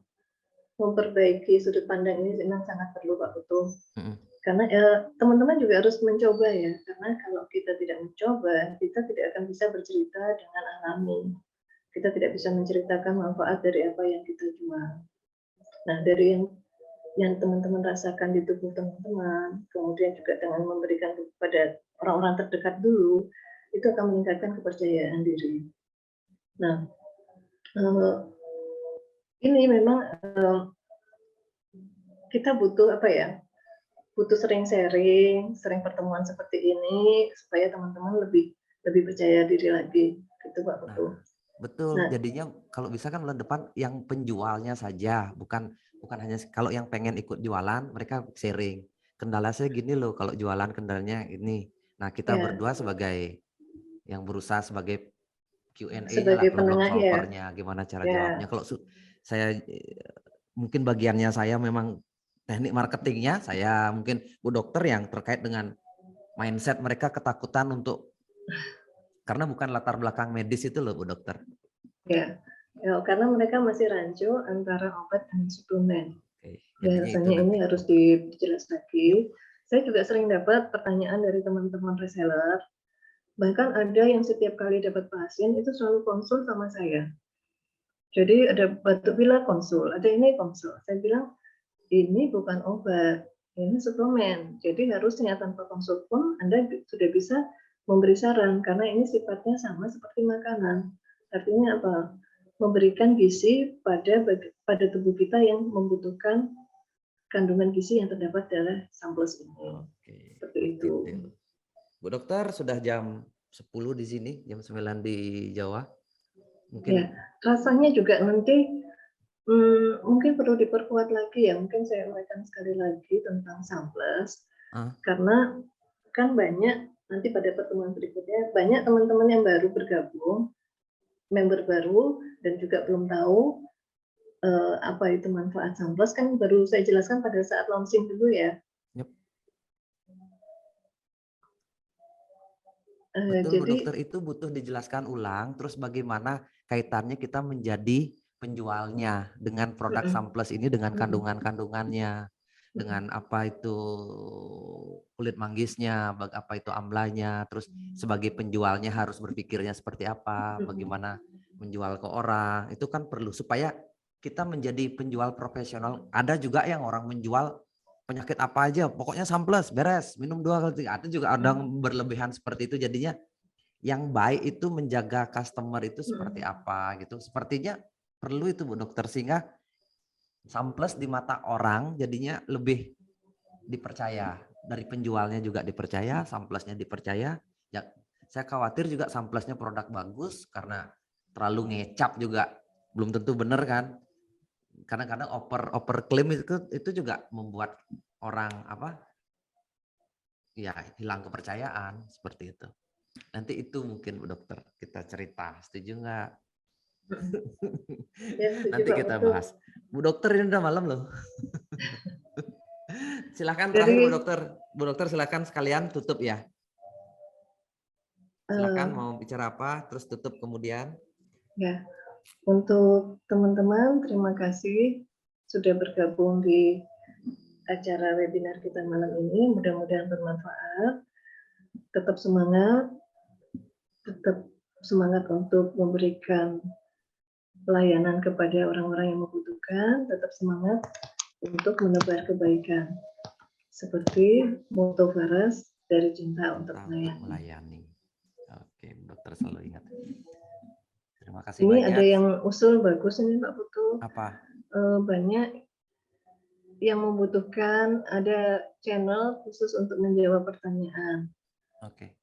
B: memperbaiki sudut pandang ini memang sangat perlu Pak Putu. Karena teman-teman juga harus mencoba ya, karena kalau kita tidak mencoba, kita tidak akan bisa bercerita dengan alami. Kita tidak bisa menceritakan manfaat dari apa yang kita jual. Nah, dari yang teman-teman rasakan di tubuh teman-teman, kemudian juga dengan memberikan kepada orang-orang terdekat dulu, itu akan meningkatkan kepercayaan diri. Nah, ini memang kita butuh apa ya? Butuh sering sharing, sering pertemuan seperti ini supaya teman-teman lebih percaya diri lagi, gitu Pak Putu.
A: Betul, jadinya kalau bisa kan bulan depan yang penjualnya saja, bukan hanya kalau yang pengen ikut jualan mereka sharing. Kendala saya gini loh kalau jualan kendalanya ini. Nah kita berdua sebagai yang berusaha sebagai Q&A-nya lah,
B: sebagai
A: problem
B: penengah ya.
A: solvernya, gimana cara jawabnya. Kalau saya mungkin bagiannya saya memang teknik marketingnya, saya mungkin Bu Dokter yang terkait dengan mindset mereka ketakutan untuk karena bukan latar belakang medis itu loh Bu Dokter.
B: Ya, karena mereka masih rancu antara obat dan suplemen. Biasanya ini harus dijelas lagi. Saya juga sering dapat pertanyaan dari teman-teman reseller. Bahkan ada yang setiap kali dapat pasien itu selalu konsul sama saya. Jadi ada batuk pilek konsul, ada ini konsul. Saya bilang ini bukan obat, ini suplemen. Jadi harusnya tanpa konsul pun Anda sudah bisa memberi saran karena ini sifatnya sama seperti makanan. Artinya apa? Memberikan gizi pada tubuh kita yang membutuhkan kandungan gizi yang terdapat dalam samples ini. Seperti itu.
A: Bu Dokter, sudah jam 10 di sini, jam 9 di Jawa. Mungkin
B: ya, rasanya juga nanti mungkin perlu diperkuat lagi ya. Mungkin saya uraikan sekali lagi tentang samples. Karena kan banyak nanti pada pertemuan berikutnya banyak teman-teman yang baru bergabung, member baru dan juga belum tahu apa itu manfaat samples, kan baru saya jelaskan pada saat launching dulu ya.
A: Betul Bu Dokter, itu butuh dijelaskan ulang, terus bagaimana kaitannya kita menjadi penjualnya dengan produk samples ini, dengan kandungan-kandungannya, dengan apa itu kulit manggisnya, apa itu amlanya, terus sebagai penjualnya harus berpikirnya seperti apa, bagaimana menjual ke orang, itu kan perlu supaya kita menjadi penjual profesional. Ada juga yang orang menjual penyakit apa aja, pokoknya samples, beres, minum 2 kali 3. Ada juga ada berlebihan seperti itu, jadinya yang baik itu menjaga customer itu seperti apa gitu. Sepertinya perlu itu Bu Dokter, sehingga Samples di mata orang jadinya lebih dipercaya. Dari penjualnya juga dipercaya, samplesnya dipercaya. Ya, saya khawatir juga samplesnya produk bagus karena terlalu ngecap juga belum tentu benar kan. Kadang-kadang oper klaim itu juga membuat orang ya hilang kepercayaan seperti itu. Nanti itu mungkin Bu Dokter kita cerita, setuju nggak?
B: Ya, setuju
A: Nanti
B: Pak
A: kita
B: Putu.
A: bahas. Bu Dokter ini udah malam loh. Silakan terakhir Bu
B: Jadi
A: Dokter. Bu Dokter silakan sekalian tutup ya. Silakan
B: eh,
A: mau bicara apa, terus tutup kemudian.
B: ya, untuk teman-teman terima kasih sudah bergabung di acara webinar kita malam ini. Mudah-mudahan bermanfaat. Tetap semangat untuk memberikan pelayanan kepada orang-orang yang membutuhkan. Tetap semangat untuk menebar kebaikan. Seperti moto Faras dari cinta untuk
A: Cinta untuk
B: melayani.
A: melayani. Oke, Bu Dokter selalu ingat. Terima kasih
B: Ini ada
A: banyak.
B: yang usul bagus ini Pak Putu.
A: Apa?
B: Banyak yang membutuhkan ada channel khusus untuk menjawab pertanyaan.
A: Oke,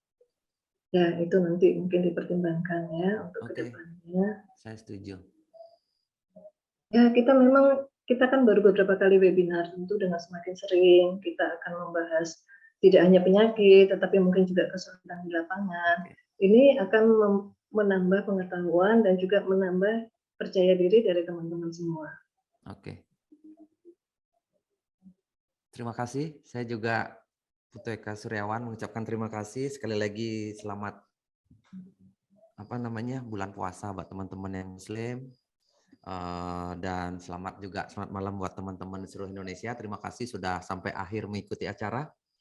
B: Ya, itu nanti mungkin dipertimbangkan ya untuk
A: oke,
B: kedepannya.
A: saya setuju.
B: Ya, kita kan baru beberapa kali webinar, tentu dengan semakin sering kita akan membahas tidak hanya penyakit, tetapi mungkin juga kesulitan di lapangan.
A: Oke.
B: Ini akan menambah pengetahuan dan juga menambah percaya diri dari teman-teman semua.
A: Oke. Terima kasih. Saya juga Putu Eka Suryawan mengucapkan terima kasih sekali lagi, selamat bulan puasa buat teman-teman yang Muslim. Dan selamat malam buat teman-teman di seluruh Indonesia. Terima kasih sudah sampai akhir mengikuti acara.